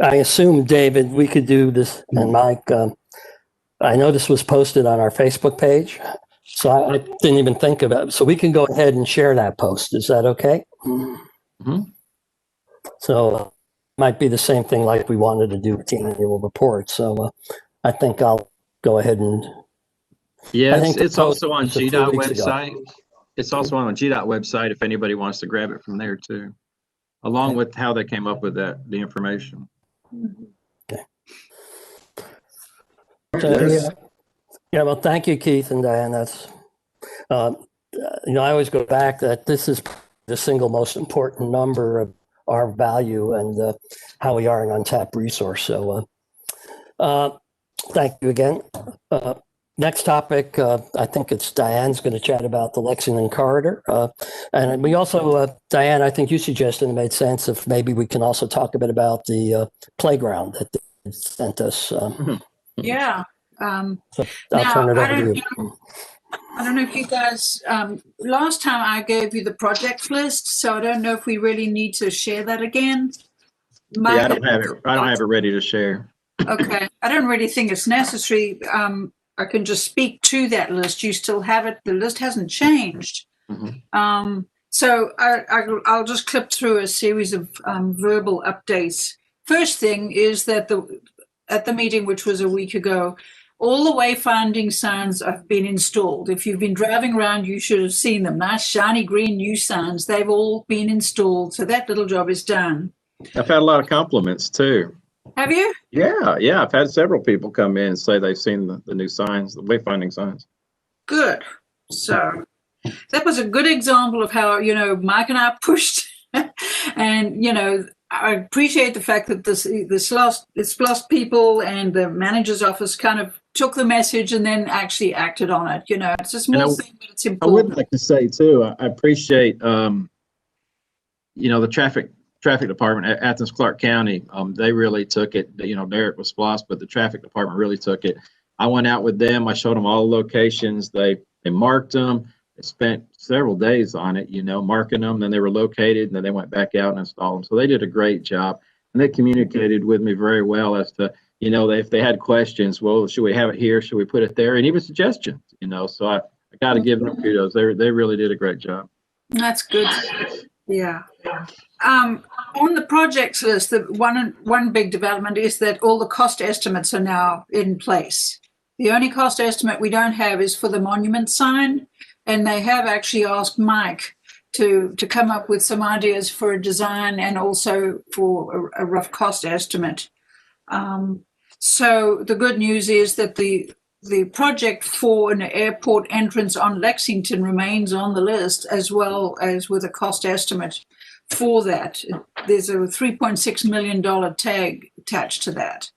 I assume, David, we could do this, and Mike, I know this was posted on our Facebook page, so I didn't even think about it. So we can go ahead and share that post. Is that okay? Mm-hmm. So might be the same thing like we wanted to do with the annual report. So I think I'll go ahead and. Yeah, it's also on GDOT website. Ago. It's also on the GDOT website if anybody wants to grab it from there too, along with how they came up with the information. Okay. So, yeah, well, thank you, Keith and Diane. That's, I always go back that this is the single most important number of our value and how we are an untapped resource. So thank you again. Next topic, I think it's Diane's going to chat about the Lexington corridor. And we also, Diane, I think you suggested, it made sense if maybe we can also talk a bit about the playground that they sent us. Yeah. So I'll Now, turn it over to you. I don't know if you guys, last time I gave you the project list, so I don't know if we really need to share that again. Yeah, I don't have it ready to share. Okay. I don't really think it's necessary. I can just speak to that list. You still have it. The list hasn't changed. Mhm. So I'll just clip through a series of verbal updates. First thing is that at the meeting, which was a week ago, all the wayfinding signs have been installed. If you've been driving around, you should have seen them. Nice, shiny green new signs. They've all been installed. So that little job is done. I've had a lot of compliments too. Have you? Yeah. I've had several people come in and say they've seen the new signs, the wayfinding signs. Good. So that was a good example of how, Mike and I pushed. And, I appreciate the fact that this lost people and the manager's office kind of took the message and then actually acted on it. It's a small thing, but it's important. I would like to say too, I appreciate, the traffic department at Athens-Clarke County. They really took it. Derek was lost, but the traffic department really took it. I went out with them. I showed them all the locations. They marked them. They spent several days on it, marking them. Then they were located, and then they went back out and installed them. So they did a great job, and they communicated with me very well as to, if they had questions. Well, should we have it here? Should we put it there? And even suggestions. So I got to give them kudos. They really did a great job. That's good. Yeah. On the projects list, the one big development is that all the cost estimates are now in place. The only cost estimate we don't have is for the monument sign, and they have actually asked Mike to come up with some ideas for a design and also for a rough cost estimate. So the good news is that the project for an airport entrance on Lexington remains on the list, as well as with a cost estimate for that. There's a $3.6 million tag attached to that.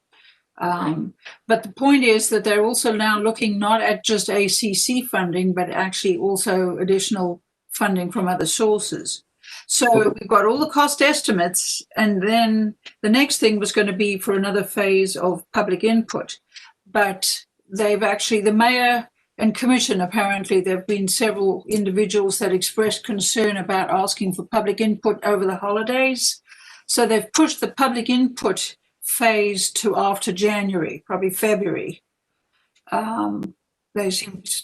But the point is that they're also now looking not at just ACC funding, but actually also additional funding from other sources. So we've got all the cost estimates, and then the next thing was going to be for another phase of public input. But they've actually, the mayor and commission, apparently there have been several individuals that expressed concern about asking for public input over the holidays. So they've pushed the public input phase to after January, probably February.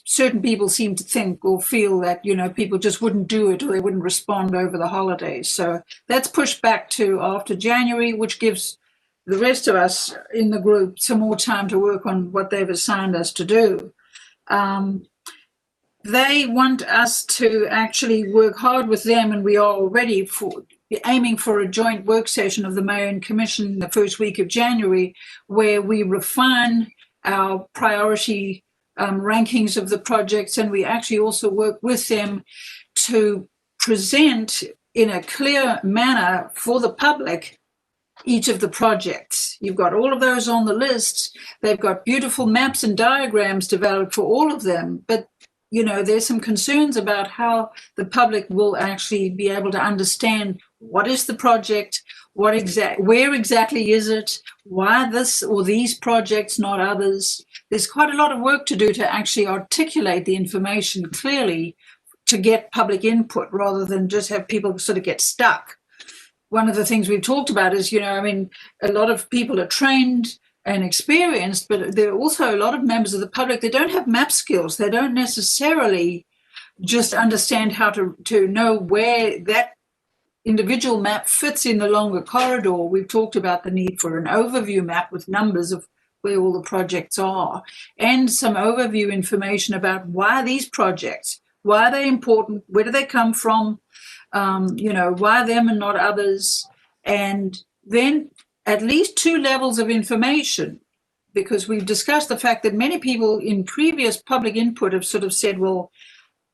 Certain people seem to think or feel that, people just wouldn't do it or they wouldn't respond over the holidays. So that's pushed back to after January, which gives the rest of us in the group some more time to work on what they've assigned us to do. They want us to actually work hard with them, and we are already aiming for a joint work session of the Mayor and Commission the first week of January, where we refine our priority rankings of the projects, and we actually also work with them to present in a clear manner for the public each of the projects. You've got all of those on the list. They've got beautiful maps and diagrams developed for all of them, but there's some concerns about how the public will actually be able to understand what is the project, where exactly is it, why this or these projects, not others. There's quite a lot of work to do to actually articulate the information clearly to get public input rather than just have people sort of get stuck. One of the things we've talked about is, a lot of people are trained and experienced, but there are also a lot of members of the public that don't have map skills. They don't necessarily just understand how to know where that individual map fits in the longer corridor. We've talked about the need for an overview map with numbers of where all the projects are and some overview information about why these projects, why are they important, where do they come from, why them and not others, and then at least 2 levels of information, because we've discussed the fact that many people in previous public input have sort of said, well,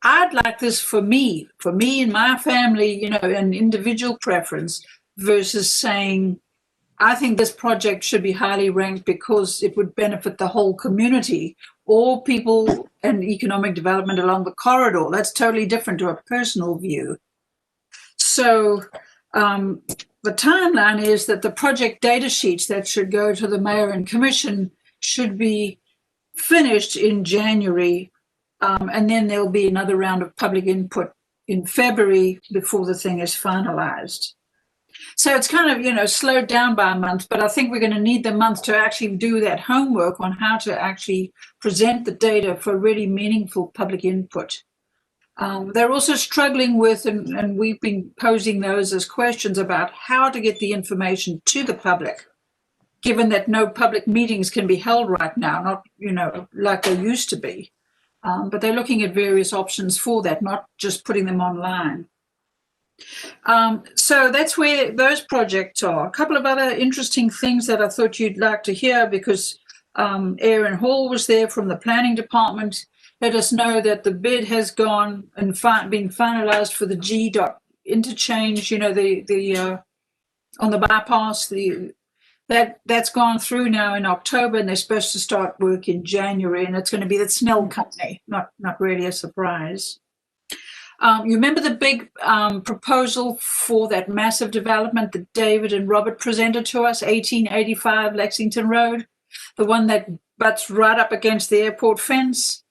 I'd like this for me and my family, an individual preference, versus saying, I think this project should be highly ranked because it would benefit the whole community or people and economic development along the corridor. That's totally different to a personal view. So the timeline is that the project data sheets that should go to the mayor and commission should be finished in January, and then there'll be another round of public input in February before the thing is finalized. So it's kind of, slowed down by a month, but I think we're going to need the month to actually do that homework on how to actually present the data for really meaningful public input. They're also struggling with, and we've been posing those as questions about how to get the information to the public, given that no public meetings can be held right now, not, like they used to be. But they're looking at various options for that, not just putting them online. So that's where those projects are. A couple of other interesting things that I thought you'd like to hear, because Aaron Hall was there from the planning department, let us know that the bid has gone and been finalized for the G dot interchange, the on the bypass, that's gone through now in October, and they're supposed to start work in January, and it's going to be the Snell company, not really a surprise. You remember the big proposal for that massive development that David and Robert presented to us, 1885 Lexington Road, the one that butts right up against the airport fence?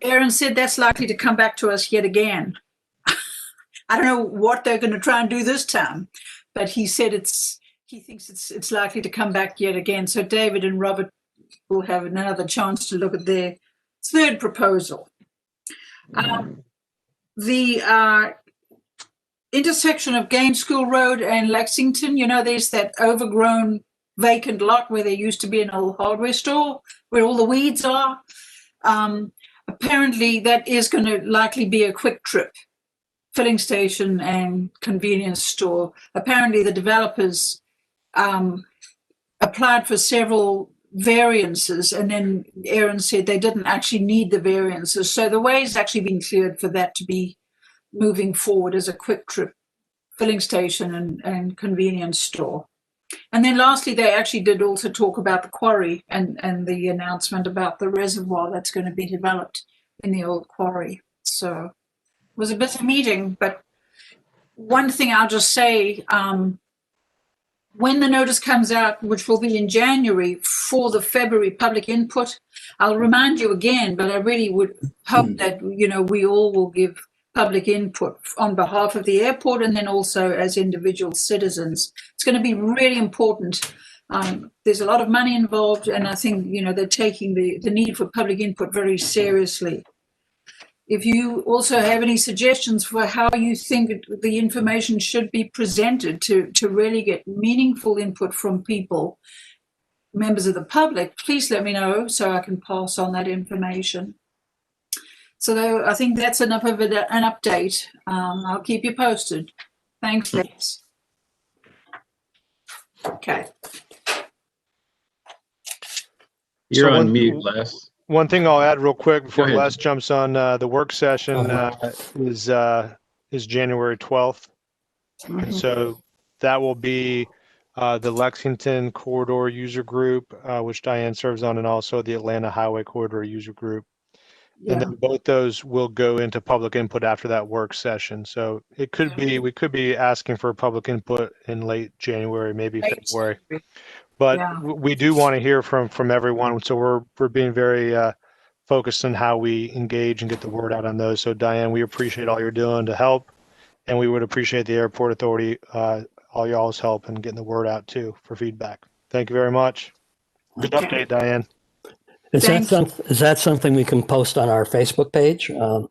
Aaron said that's likely to come back to us yet again. I don't know what they're going to try and do this time, but he said he thinks it's likely to come back yet again. So David and Robert will have another chance to look at their third proposal. The intersection of Gaines School Road and Lexington, there's that overgrown vacant lot where there used to be an old hardware store where all the weeds are. Apparently that is going to likely be a quick trip filling station and convenience store. Apparently the developers applied for several variances, and then Aaron said they didn't actually need the variances. So the way has actually been cleared for that to be moving forward as a quick trip filling station and convenience store. And then lastly, they actually did also talk about the quarry and the announcement about the reservoir that's going to be developed in the old quarry. So it was a busy meeting, but one thing I'll just say, when the notice comes out, which will be in January for the February public input, I'll remind you again, but I really would hope that, we all will give public input on behalf of the airport and then also as individual citizens. It's going to be really important. There's a lot of money involved, and I think, they're taking the need for public input very seriously. If you also have any suggestions for how you think the information should be presented to really get meaningful input from people, members of the public, please let me know so I can pass on that information. So I think that's enough of an update. I'll keep you posted. Thanks, Les. Okay. You're So on mute, Les. One thing I'll add real quick before Go ahead. Les jumps on, the work session is January 12th. And so that will be the Lexington Corridor User Group, which Diane serves on, and also the Atlanta Highway Corridor User Group. Yeah. And then both those will go into public input after that work session. So it could be, we could be asking for public input in late January, maybe February. But we do want to hear from everyone. So we're being very focused on how we engage and get the word out on those. So Diane, we appreciate all you're doing to help. And we would appreciate the airport authority, all y'all's help in getting the word out too for feedback. Thank you very much. Good update, Diane. Is that something we can post on our Facebook page? For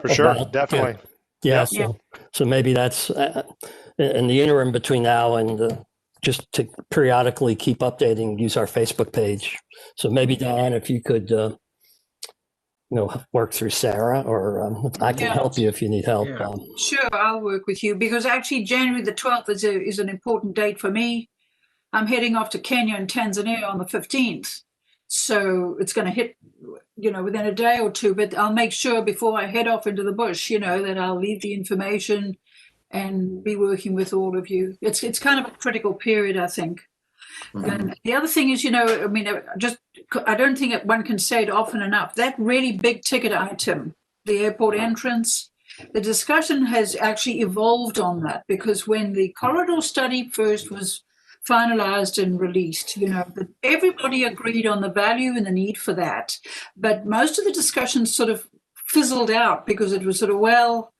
sure, definitely. Yeah. So maybe that's in the interim between now and just to periodically keep updating, use our Facebook page. So maybe Diane, if you could, work through Sarah, or I can help you if you need help. Yeah. Sure, I'll work with you, because actually January the 12th is an important date for me. I'm heading off to Kenya and Tanzania on the 15th. So it's going to hit, within a day or two, but I'll make sure before I head off into the bush, that I'll leave the information and be working with all of you. It's kind of a critical period, I think. And the other thing is, I mean, I don't think that one can say it often enough. That really big ticket item, the airport entrance, the discussion has actually evolved on that, because when the corridor study first was finalized and released, everybody agreed on the value and the need for that. But most of the discussions sort of fizzled out because it was sort of, well,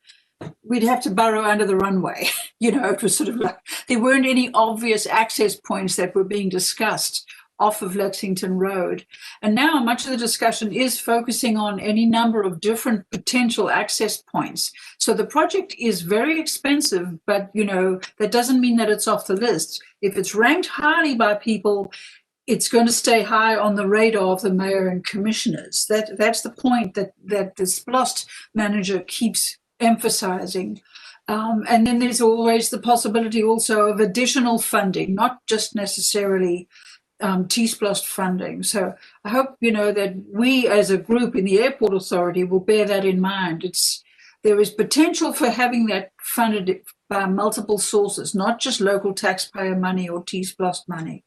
we'd have to burrow under the runway. It was sort of like there weren't any obvious access points that were being discussed off of Lexington Road. And now much of the discussion is focusing on any number of different potential access points. So the project is very expensive, but, that doesn't mean that it's off the list. If it's ranked highly by people, it's going to stay high on the radar of the mayor and commissioners. That's the point that the SPLOST manager keeps emphasizing. And then there's always the possibility also of additional funding, not just necessarily T-SPLOST funding. So I hope, that we as a group in the Airport Authority will bear that in mind. There is potential for having that funded by multiple sources, not just local taxpayer money or T-SPLOST money.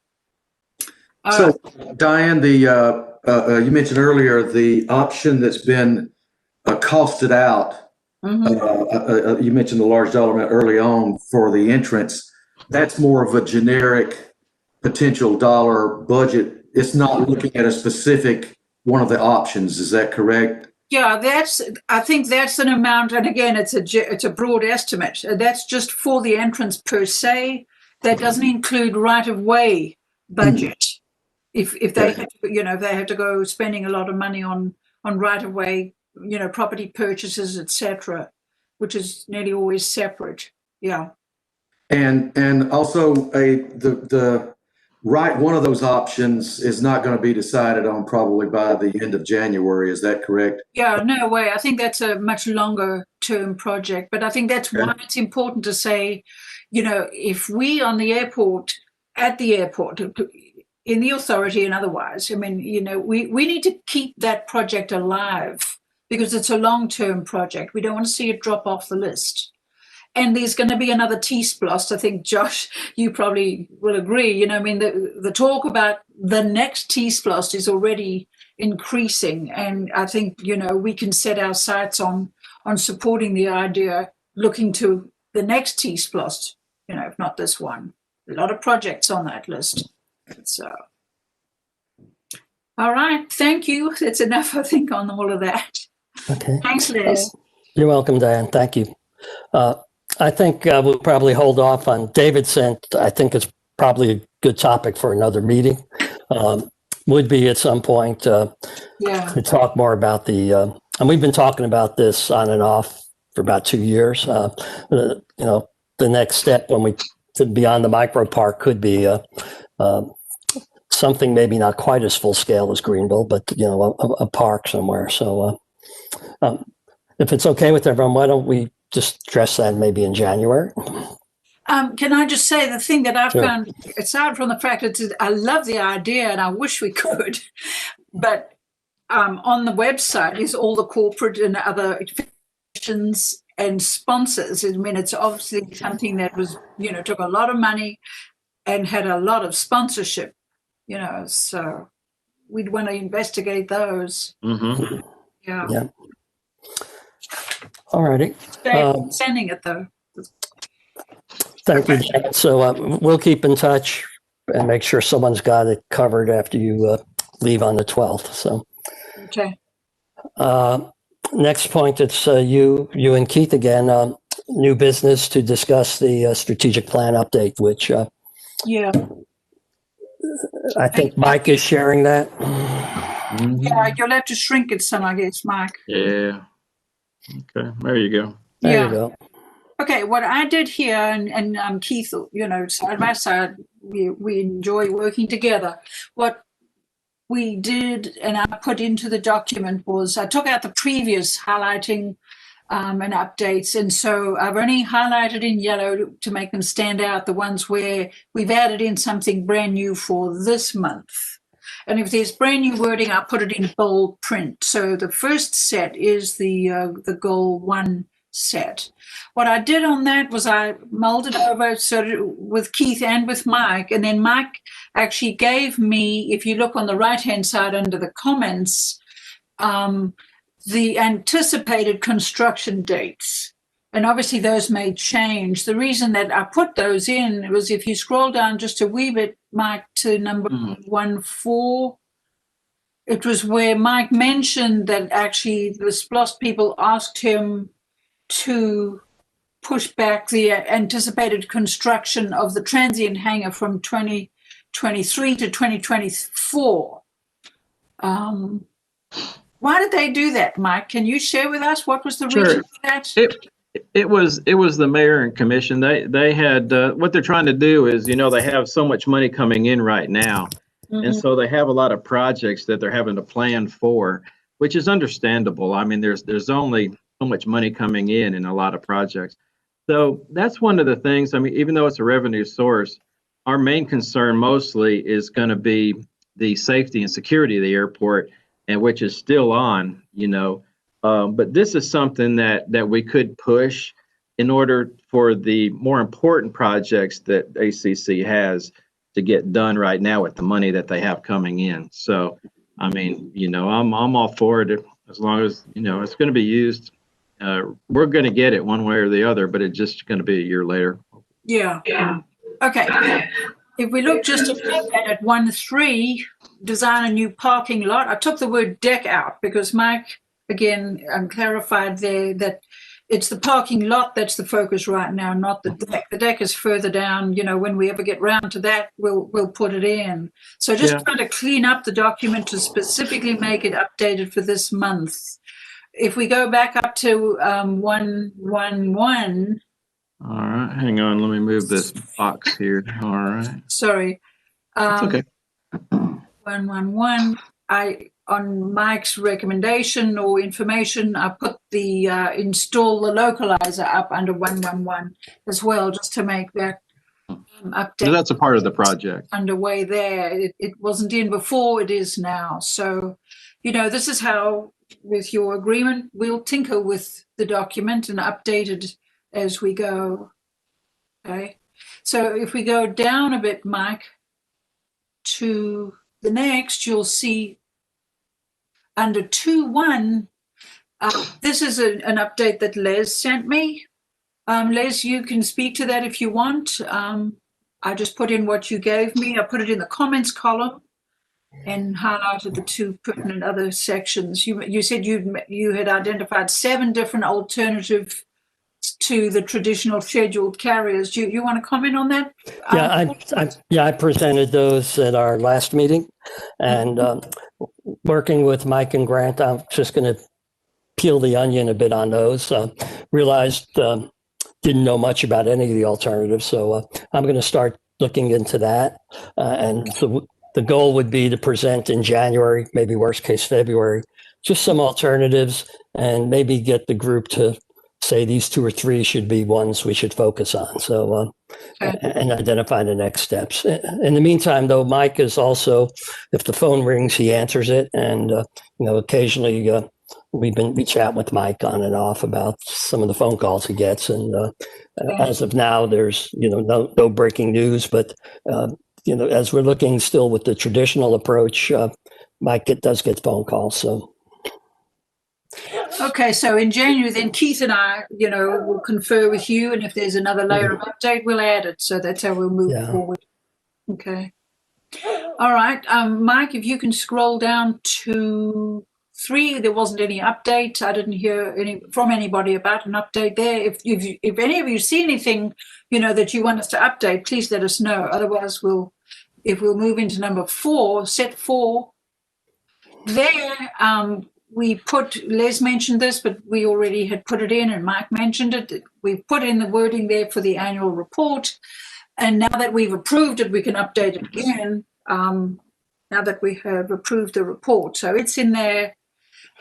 So, Diane, you mentioned earlier the option that's been costed out. You mentioned the large dollar amount early on for the entrance. That's more of a generic potential dollar budget. It's not looking at a specific one of the options. Is that correct? Yeah, I think that's an amount. And again, it's a broad estimate. That's just for the entrance per se. That doesn't include right-of-way budget. If they have to, if they have to go spending a lot of money on right-of-way, property purchases, etc., which is nearly always separate. Yeah. And also one of those options is not going to be decided on probably by the end of January. Is that correct? Yeah, no way. I think that's a much longer term project, but I think that's why it's important to say, if we on the airport, at the airport, in the authority and otherwise, I mean, we need to keep that project alive because it's a long-term project. We don't want to see it drop off the list. And there's going to be another T-SPLOST. I think, Josh, you probably will agree. I mean, the talk about the next T-SPLOST is already increasing. And I think, we can set our sights on supporting the idea, looking to the next T-SPLOST, if not this one. A lot of projects on that list. So, all right. Thank you. That's enough, I think, on all of that. Okay. Thanks, Liz. You're welcome, Diane. Thank you. I think we'll probably hold off on David sent. I think it's probably a good topic for another meeting. Would be at some point to talk more about and we've been talking about this on and off for about 2 years. The next step when we beyond the micro park could be something maybe not quite as full scale as Greenville, but a park somewhere. So if it's okay with everyone, why don't we just address that maybe in January? Can I just say the thing that I found, aside from the fact that I love the idea and I wish we could, but on the website is all the corporate and other institutions and sponsors. I mean, it's obviously something that was, took a lot of money and had a lot of sponsorship, so we'd want to investigate those. Mm-hmm. Yeah. All righty. Sending it though. Thank you, Jen. So we'll keep in touch and make sure someone's got it covered after you leave on the 12th. So. Okay. Next point, it's you and Keith again. New business to discuss the strategic plan update, which I think Mike is sharing that. Yeah, you'll have to shrink it some, I guess, Mike. Yeah. Okay, there you go. There you go. Okay, what I did here, and Keith, side by side, we enjoy working together. What we did, and I put into the document, was I took out the previous highlighting and updates, and so I've only highlighted in yellow to make them stand out the ones where we've added in something brand new for this month. And if there's brand new wording, I'll put it in bold print. So the first set is the goal 1 set. What I did on that was I mulled it over with Keith and with Mike, and then Mike actually gave me, if you look on the right-hand side under the comments, the anticipated construction dates. And obviously those may change. The reason that I put those in was if you scroll down just a wee bit, Mike, to number 14, it was where Mike mentioned that actually the SPLOST people asked him to push back the anticipated construction of the transient hangar from 2023 to 2024. Why did they do that, Mike? Can you share with us what was the reason for that? It was the mayor and commission. They had what they're trying to do is, they have so much money coming in right now. And so they have a lot of projects that they're having to plan for, which is understandable. I mean, there's only so much money coming in a lot of projects. So that's one of the things. I mean, even though it's a revenue source, our main concern mostly is going to be the safety and security of the airport, and which is still on, but this is something that we could push in order for the more important projects that ACC has to get done right now with the money that they have coming in. So, I mean, I'm all for it as long as, it's going to be used. We're going to get it one way or the other, but it's just going to be a year later. Yeah. Okay. If we look just at 1.3, design a new parking lot, I took the word deck out because Mike, again, clarified there that it's the parking lot that's the focus right now, not the deck. The deck is further down. When we ever get round to that, we'll put it in. So just trying to clean up the document to specifically make it updated for this month. If we go back up to 111. All right, hang on. Let me move this box here. All right. Sorry. It's okay. 111. On Mike's recommendation or information, I put the install the localizer up under 111 as well, just to make that update. So that's a part of the project underway there. It wasn't in before, it is now. So, this is how, with your agreement, we'll tinker with the document and update it as we go. Okay. So if we go down a bit, Mike, to the next, you'll see under 2.1, this is an update that Les sent me. Les, you can speak to that if you want. I just put in what you gave me. I put it in the comments column and highlighted the two pertinent other sections. You said you had identified 7 different alternatives to the traditional scheduled carriers. Do you want to comment on that? I presented those at our last meeting, and working with Mike and Grant, I'm just going to peel the onion a bit on those. Realized didn't know much about any of the alternatives, so I'm going to start looking into that. And so the goal would be to present in January, maybe worst case February, just some alternatives, and maybe get the group to say these 2 or 3 should be ones we should focus on. So, and identify the next steps. In the meantime, though, Mike is also, if the phone rings, he answers it. And, occasionally we chat with Mike on and off about some of the phone calls he gets. And as of now, there's, no breaking news. But, as we're looking still with the traditional approach, Mike does get phone calls. So. Okay, so in January, then Keith and I, will confer with you, and if there's another layer of update, we'll add it. So that's how we'll move forward. Okay. All right, Mike, if you can scroll down to 3, there wasn't any update. I didn't hear from anybody about an update there. If any of you see anything, that you want us to update, please let us know. Otherwise, we'll move into number 4, set 4. There, Les mentioned this, but we already had put it in, and Mike mentioned it. We put in the wording there for the annual report. And now that we've approved it, we can update it again, now that we have approved the report. So it's in there.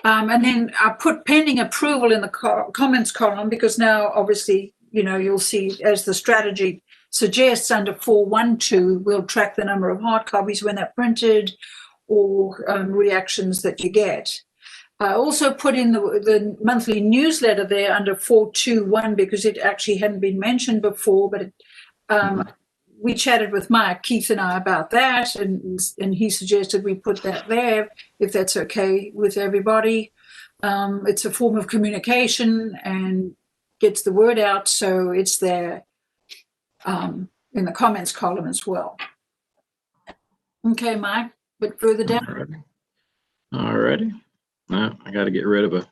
And then I put pending approval in the comments column, because now, obviously, you'll see, as the strategy suggests, under 4.1.2, we'll track the number of hard copies when they're printed, or reactions that you get. I also put in the monthly newsletter there under 421 because it actually hadn't been mentioned before, but we chatted with Mike, Keith and I about that, and he suggested we put that there if that's okay with everybody. It's a form of communication and gets the word out, so it's there in the comments column as well. Okay, Mike, but further down. All righty. Now I got to get rid of a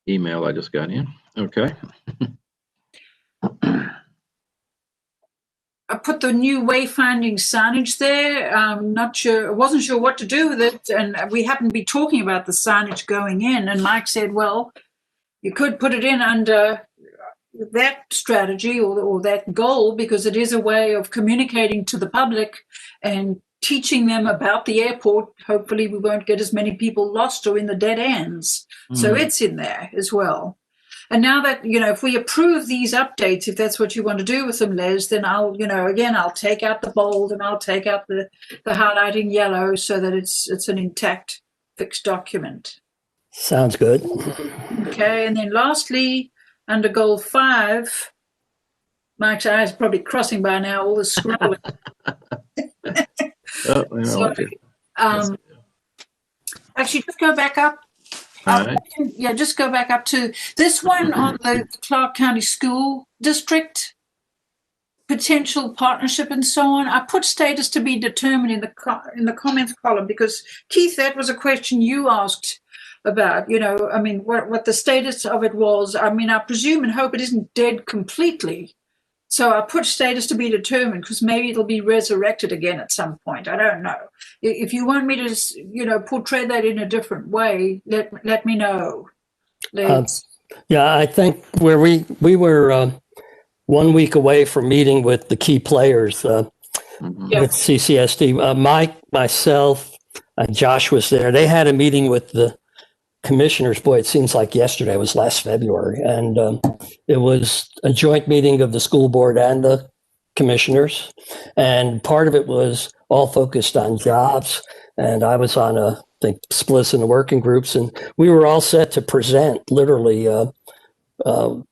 email I just got in. Okay. I put the new wayfinding signage there. I wasn't sure what to do with it. And we happened to be talking about the signage going in. And Mike said, well, you could put it in under that strategy or that goal, because it is a way of communicating to the public and teaching them about the airport. Hopefully we won't get as many people lost or in the dead ends. So it's in there as well. And now that, if we approve these updates, if that's what you want to do with them, Les, then I'll take out the bold and I'll take out the highlighting yellow so that it's an intact fixed document. Sounds good. Okay. And then lastly, under goal 5, Mike's eyes are probably crossing by now, all the scrolling. Actually, just go back up. Right. Yeah, just go back up to this one on the Clarke County School District, potential partnership and so on. I put status to be determined in the comments column because, Keith, that was a question you asked about, what the status of it was. I presume and hope it isn't dead completely. So I put status to be determined because maybe it'll be resurrected again at some point. I don't know. If you want me to, portray that in a different way, let me know. Yeah, I think where we were 1 week away from meeting with the key players with CCSD. Mike, myself, Josh was there. They had a meeting with the commissioners. Boy, it seems like yesterday. It was last February, and it was a joint meeting of the school board and the commissioners, and part of it was all focused on jobs, and I was on I think splits in the working groups, and we were all set to present literally to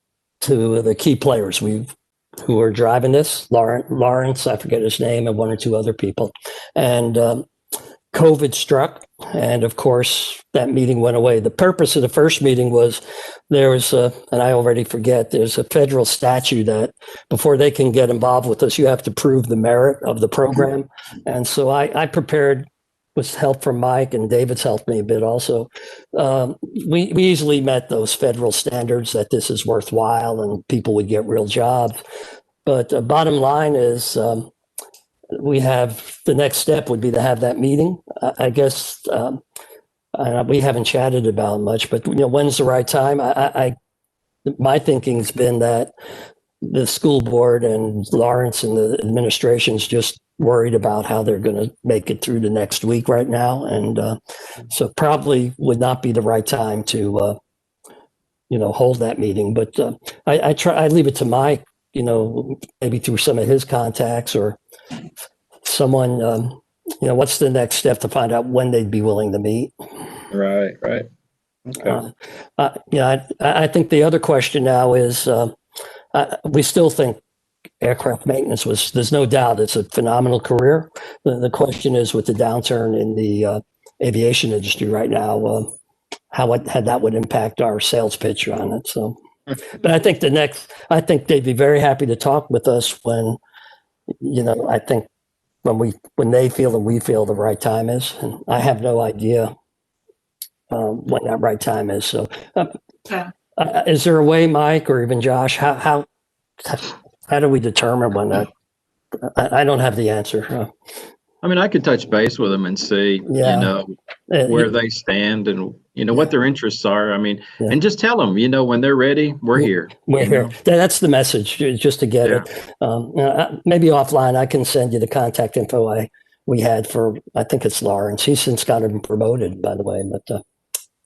the key players who are driving this. Lawrence, I forget his name, and one or two other people, and COVID struck, and of course that meeting went away. The purpose of the first meeting was there's a federal statute that before they can get involved with us, you have to prove the merit of the program. And so I prepared with help from Mike, and David's helped me a bit also. We easily met those federal standards that this is worthwhile and people would get real jobs. But the bottom line is, we have the next step would be to have that meeting. I guess we haven't chatted about much, but when's the right time? My thinking's been that the school board and Lawrence and the administration's just worried about how they're going to make it through the next week right now, and so probably would not be the right time to hold that meeting. But I leave it to Mike, maybe through some of his contacts or someone, what's the next step to find out when they'd be willing to meet. Right. Okay. I think the other question now is, we still think aircraft maintenance there's no doubt it's a phenomenal career. The question is, with the downturn in the aviation industry right now, how that would impact our sales pitch on it. So, but I think they'd be very happy to talk with us when, I think when they feel and we feel the right time is, and I have no idea when that right time is. So, is there a way, Mike, or even Josh, how do we determine when that? I don't have the answer. I could touch base with them and see, where they stand and, what their interests are. And just tell them, when they're ready, we're here. We're here. That's the message, just to get it. Maybe offline, I can send you the contact info we had for, I think it's Lawrence. He's since gotten promoted, by the way. But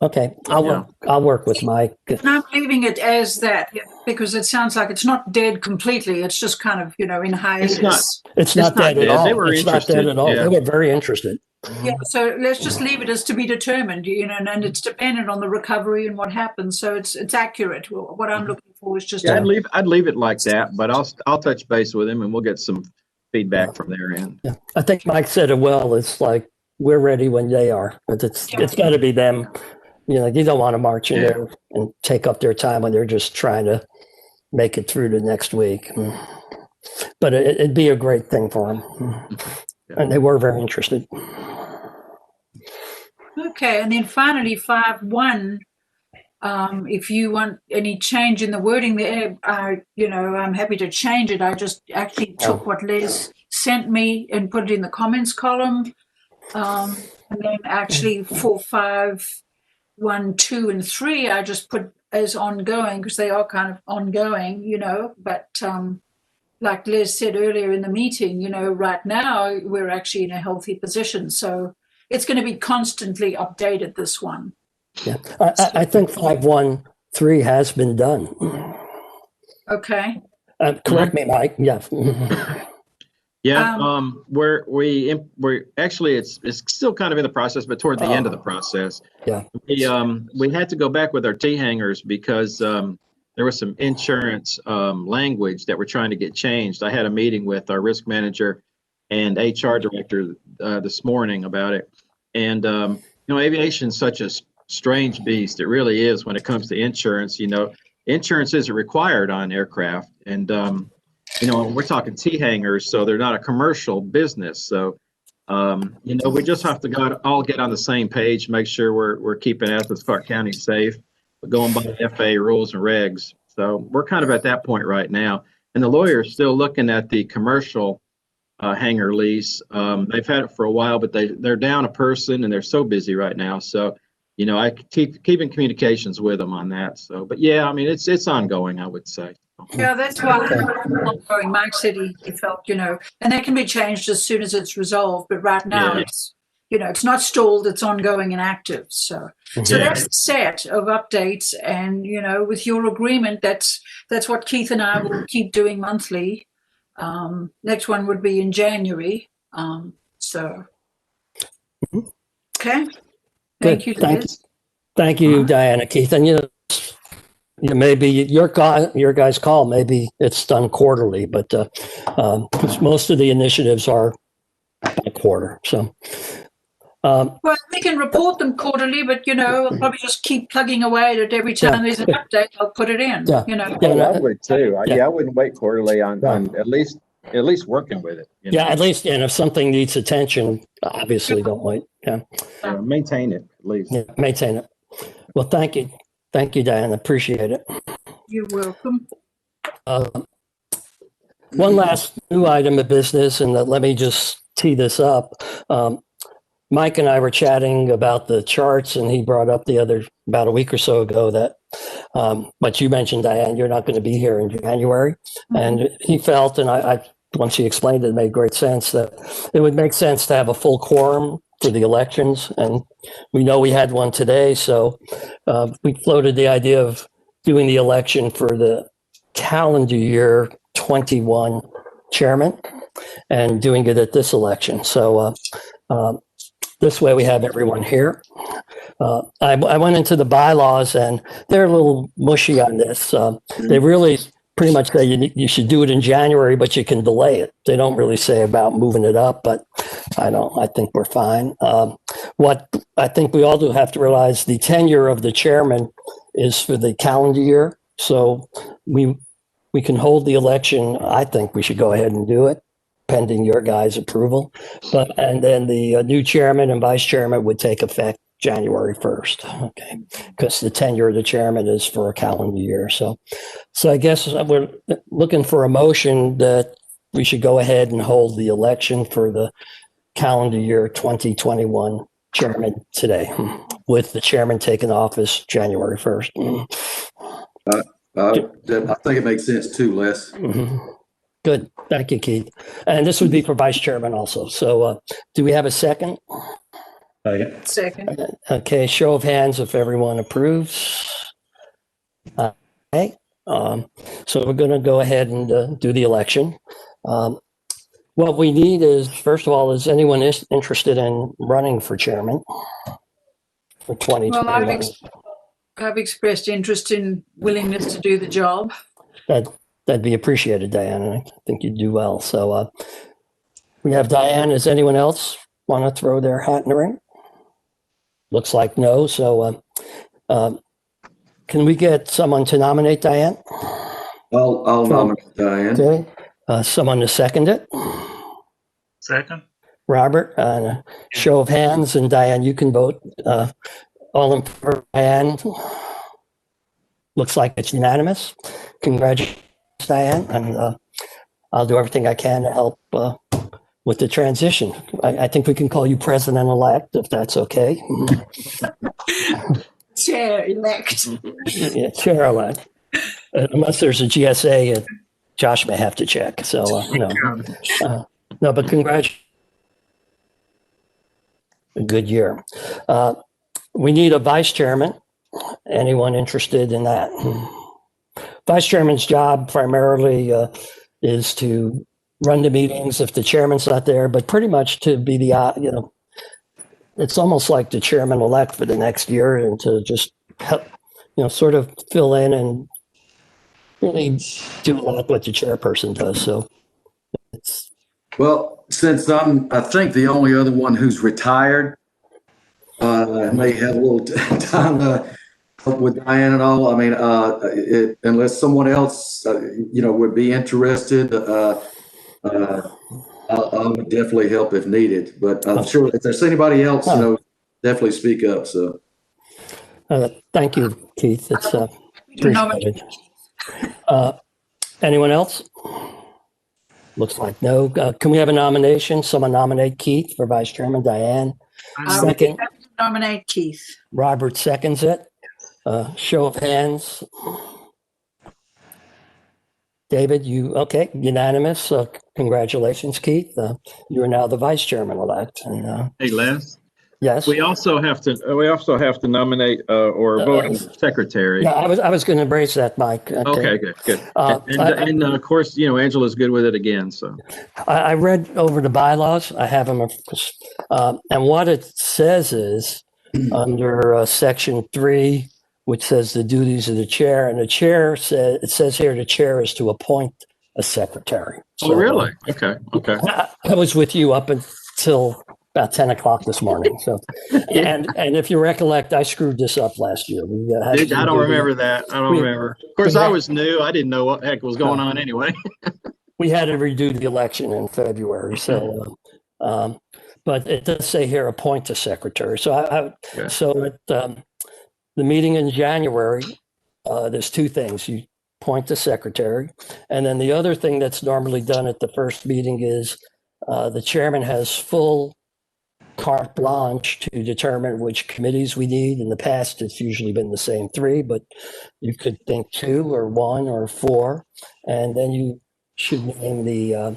okay, I'll work with Mike. And I'm leaving it as that because it sounds like it's not dead completely. It's just kind of, in hiatus. It's not dead at all. They were it's not dead at all. Yeah. They were very interested. Yeah, so let's just leave it as to be determined, and it's dependent on the recovery and what happens. So it's accurate. What I'm looking for is just Yeah, I'd leave it like that, but I'll touch base with him and we'll get some feedback from their end. Yeah, I think Mike said it well. It's like we're ready when they are, but it's got to be them. You don't want to march in there and take up their time when they're just trying to make it through to next week. But it'd be a great thing for them, and they were very interested. Okay, and then finally 5.1. If you want any change in the wording there, I'm happy to change it. I just actually took what Les sent me and put it in the comments column. And then actually for 5.1, 2, and 3, I just put as ongoing because they are kind of ongoing, but like Les said earlier in the meeting, right now we're actually in a healthy position. So it's going to be constantly updated, this one. Yeah, I think 5.1.3 has been done. Okay. Correct me, Mike. Yeah. Yeah, we're actually it's still kind of in the process, but toward the end of the process. Yeah. We had to go back with our T hangers because there was some insurance language that we're trying to get changed. I had a meeting with our risk manager and HR director this morning about it, and aviation is such a strange beast. It really is when it comes to insurance. Insurance isn't required on aircraft, and we're talking T hangers, so they're not a commercial business. So, we just have to all get on the same page, make sure we're keeping Athens-Clarke County safe, but going by the FAA rules and regs. So we're kind of at that point right now, and the lawyer's still looking at the commercial hangar lease. They've had it for a while, but they're down a person, and they're so busy right now. So, I keep in communications with them on that. So, but yeah, I mean, it's ongoing, I would say. Yeah, that's why ongoing. Mike said he felt, and that can be changed as soon as it's resolved. But right now it's, it's not stalled, it's ongoing and active. So that's the set of updates. And, with your agreement, that's what Keith and I will keep doing monthly. Next one would be in January. Okay. Thank you, Liz. Thank you, Diana, Keith. And, maybe your guys' call, maybe it's done quarterly, but because most of the initiatives are by quarter. So, well, we can report them quarterly, but I'll probably just keep plugging away at it every time there's an update. I'll put it in. I would too. I wouldn't wait quarterly on at least working with it. At least, and if something needs attention, obviously don't wait. Maintain it at least. Yeah, maintain it. Well, thank you, Diana. Appreciate it. You're welcome. One last new item of business, and let me just tee this up. Mike and I were chatting about the charts, and he brought up about a week or so ago that, but you mentioned, Diane, you're not going to be here in January. And he felt, and I once he explained it, it made great sense that it would make sense to have a full quorum for the elections. And we know we had one today. So we floated the idea of doing the election for the calendar year 21 chairman and doing it at this election. So this way we have everyone here. I went into the bylaws and they're a little mushy on this. They really pretty much say you should do it in January, but you can delay it. They don't really say about moving it up, but I think we're fine. What I think we all do have to realize, the tenure of the chairman is for the calendar year. So we can hold the election. I think we should go ahead and do it, pending your guys' approval. And then the new chairman and vice chairman would take effect January 1st. Okay, because the tenure of the chairman is for a calendar year. So I guess we're looking for a motion that we should go ahead and hold the election for the calendar year 2021 chairman today, with the chairman taking office January 1st. I think it makes sense too, Les. Good. Thank you, Keith. And this would be for vice chairman also. So do we have a second? Second. Okay, show of hands if everyone approves. Okay. So we're going to go ahead and do the election. What we need is, first of all, is anyone interested in running for chairman for 2021? I've expressed interest in willingness to do the job. That'd be appreciated, Diane. And I think you'd do well. So we have Diane. Does anyone else want to throw their hat in the ring? Looks like no. So can we get someone to nominate Diane? I'll nominate Diane. Okay. Someone to second it? Second. Robert, on a show of hands, and Diane, you can vote. All in favor, Diane? Looks like it's unanimous. Congratulations, Diane, and I'll do everything I can to help with the transition. I think we can call you president-elect, if that's okay. Chair-elect. Yeah, chair-elect. Unless there's a GSA, Josh may have to check. So, no, but congratulations. A good year. We need a vice chairman. Anyone interested in that? Vice chairman's job primarily is to run the meetings if the chairman's not there, but pretty much to be the, it's almost like the chairman-elect for the next year, and to just help, sort of fill in and really do a lot what the chairperson does. So it's. Well, since I think the only other one who's retired, may have a little time to help with Diane and all. I mean, unless someone else, would be interested, I would definitely help if needed. But I'm sure if there's anybody else, definitely speak up. So, thank you, Keith. It's appreciated. Anyone else? Looks like no. Can we have a nomination? Someone nominate Keith for vice chairman. Diane. Second. Nominate Keith. Robert seconds it. Show of hands. David, okay? Unanimous. Congratulations, Keith. You are now the vice chairman-elect. And hey, Les. Yes. We also have to nominate or vote on the secretary. Yeah, I was going to embrace that, Mike. Okay, good. And of course, Angela's good with it again. So I read over the bylaws. I have them, and what it says is under section 3, which says the duties of the chair, and the chair says here the chair is to appoint a secretary. So, really? Okay. I was with you up until about 10 o'clock this morning. So, and if you recollect, I screwed this up last year. I don't remember that. I don't remember. Of course, I was new. I didn't know what the heck was going on anyway. We had to redo the election in February. So, but it does say here, appoint a secretary. So so at the meeting in January, there's two things. You appoint the secretary. And then the other thing that's normally done at the first meeting is the chairman has full carte blanche to determine which committees we need. In the past, it's usually been the same 3, but you could think 2 or 1 or 4, and then you should name the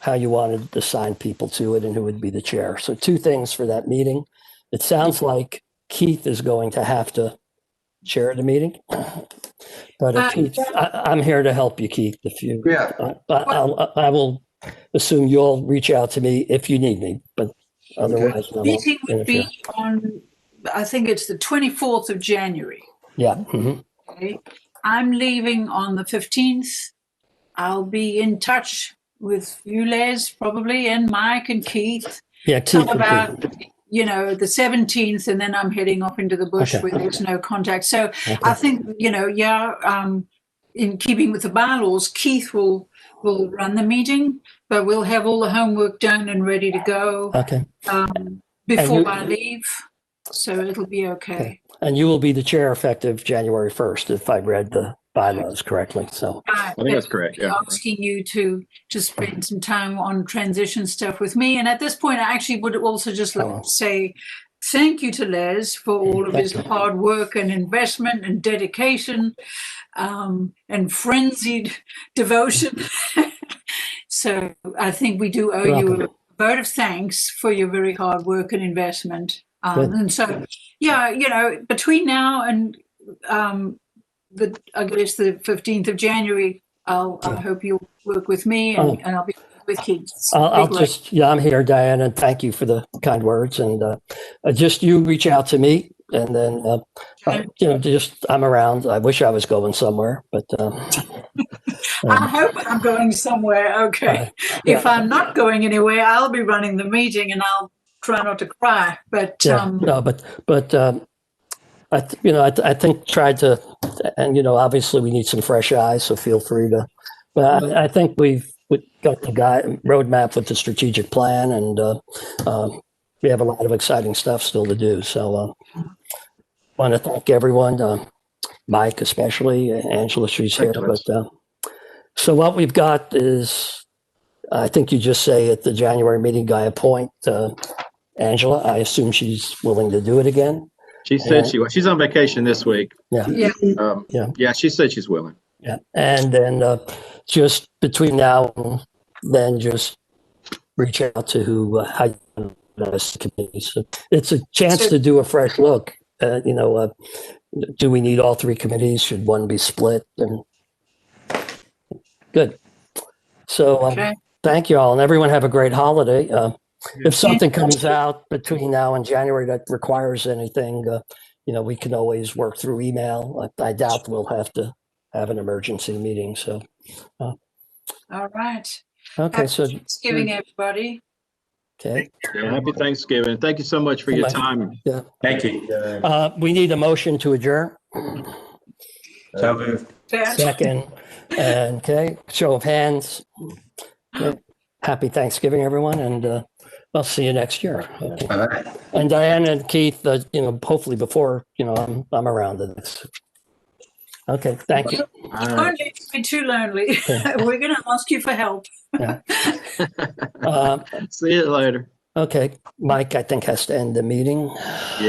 how you wanted to assign people to it and who would be the chair. So 2 things for that meeting. It sounds like Keith is going to have to chair the meeting, but Keith, I'm here to help you, Keith. If you, I will assume you'll reach out to me if you need me, but. Otherwise, the meeting would be on, I think it's the 24th of January. Yeah. Mm-hmm. Okay. I'm leaving on the 15th. I'll be in touch with you, Les, probably, and Mike and Keith. Yeah, Keith. About, the 17th, and then I'm heading off into the bush where there's no contact. So I think, in keeping with the bylaws, Keith will run the meeting, but we'll have all the homework done and ready to go before I leave. So it'll be okay. And you will be the chair effective January 1st, if I read the bylaws correctly. So I think that's correct. Yeah. Asking you to spend some time on transition stuff with me. And at this point, I actually would also just like to say thank you to Les for all of his hard work and investment and dedication and frenzied devotion. So I think we do owe you a vote of thanks for your very hard work and investment. And so, between now and I guess the 15th of January, I hope you'll work with me and I'll be with kids. I'll Big just, yeah, I'm here, Diane, and thank you for the kind words. And just you reach out to me, and then, just I'm around. I wish I was going somewhere, but I hope I'm going somewhere. Okay. If I'm not going anywhere, I'll be running the meeting, and I'll try not to cry. But no, but I think tried to, and obviously we need some fresh eyes, so feel free to. But I think we've got the roadmap with the strategic plan, and we have a lot of exciting stuff still to do. So want to thank everyone, Mike especially, Angela, she's here. But so what we've got is, I think you just say at the January meeting, I appoint Angela. I assume she's willing to do it again. She said she was. She's on vacation this week. Yeah. Yeah, she said she's willing. Yeah. And then just between now and then, just reach out to who committees. It's a chance to do a fresh look. Do we need all three committees? Should one be split? And good. So thank you all, and everyone have a great holiday. If something comes out between now and January that requires anything, we can always work through email. I doubt we'll have to have an emergency meeting. So, all right. Okay. Happy So Thanksgiving, everybody. Okay. Yeah, happy Thanksgiving. Thank you so much for your time. Yeah. Thank you. We need a motion to adjourn. So moved. Second. And okay. Show of hands. Okay. Happy Thanksgiving, everyone, and I'll see you next year. Okay. All right. And Diane and Keith, hopefully before, I'm around to this. Okay, thank you. Don't be too lonely. We're going to ask you for help. Yeah. See you later. Okay, Mike, I think has to end the meeting. Yeah.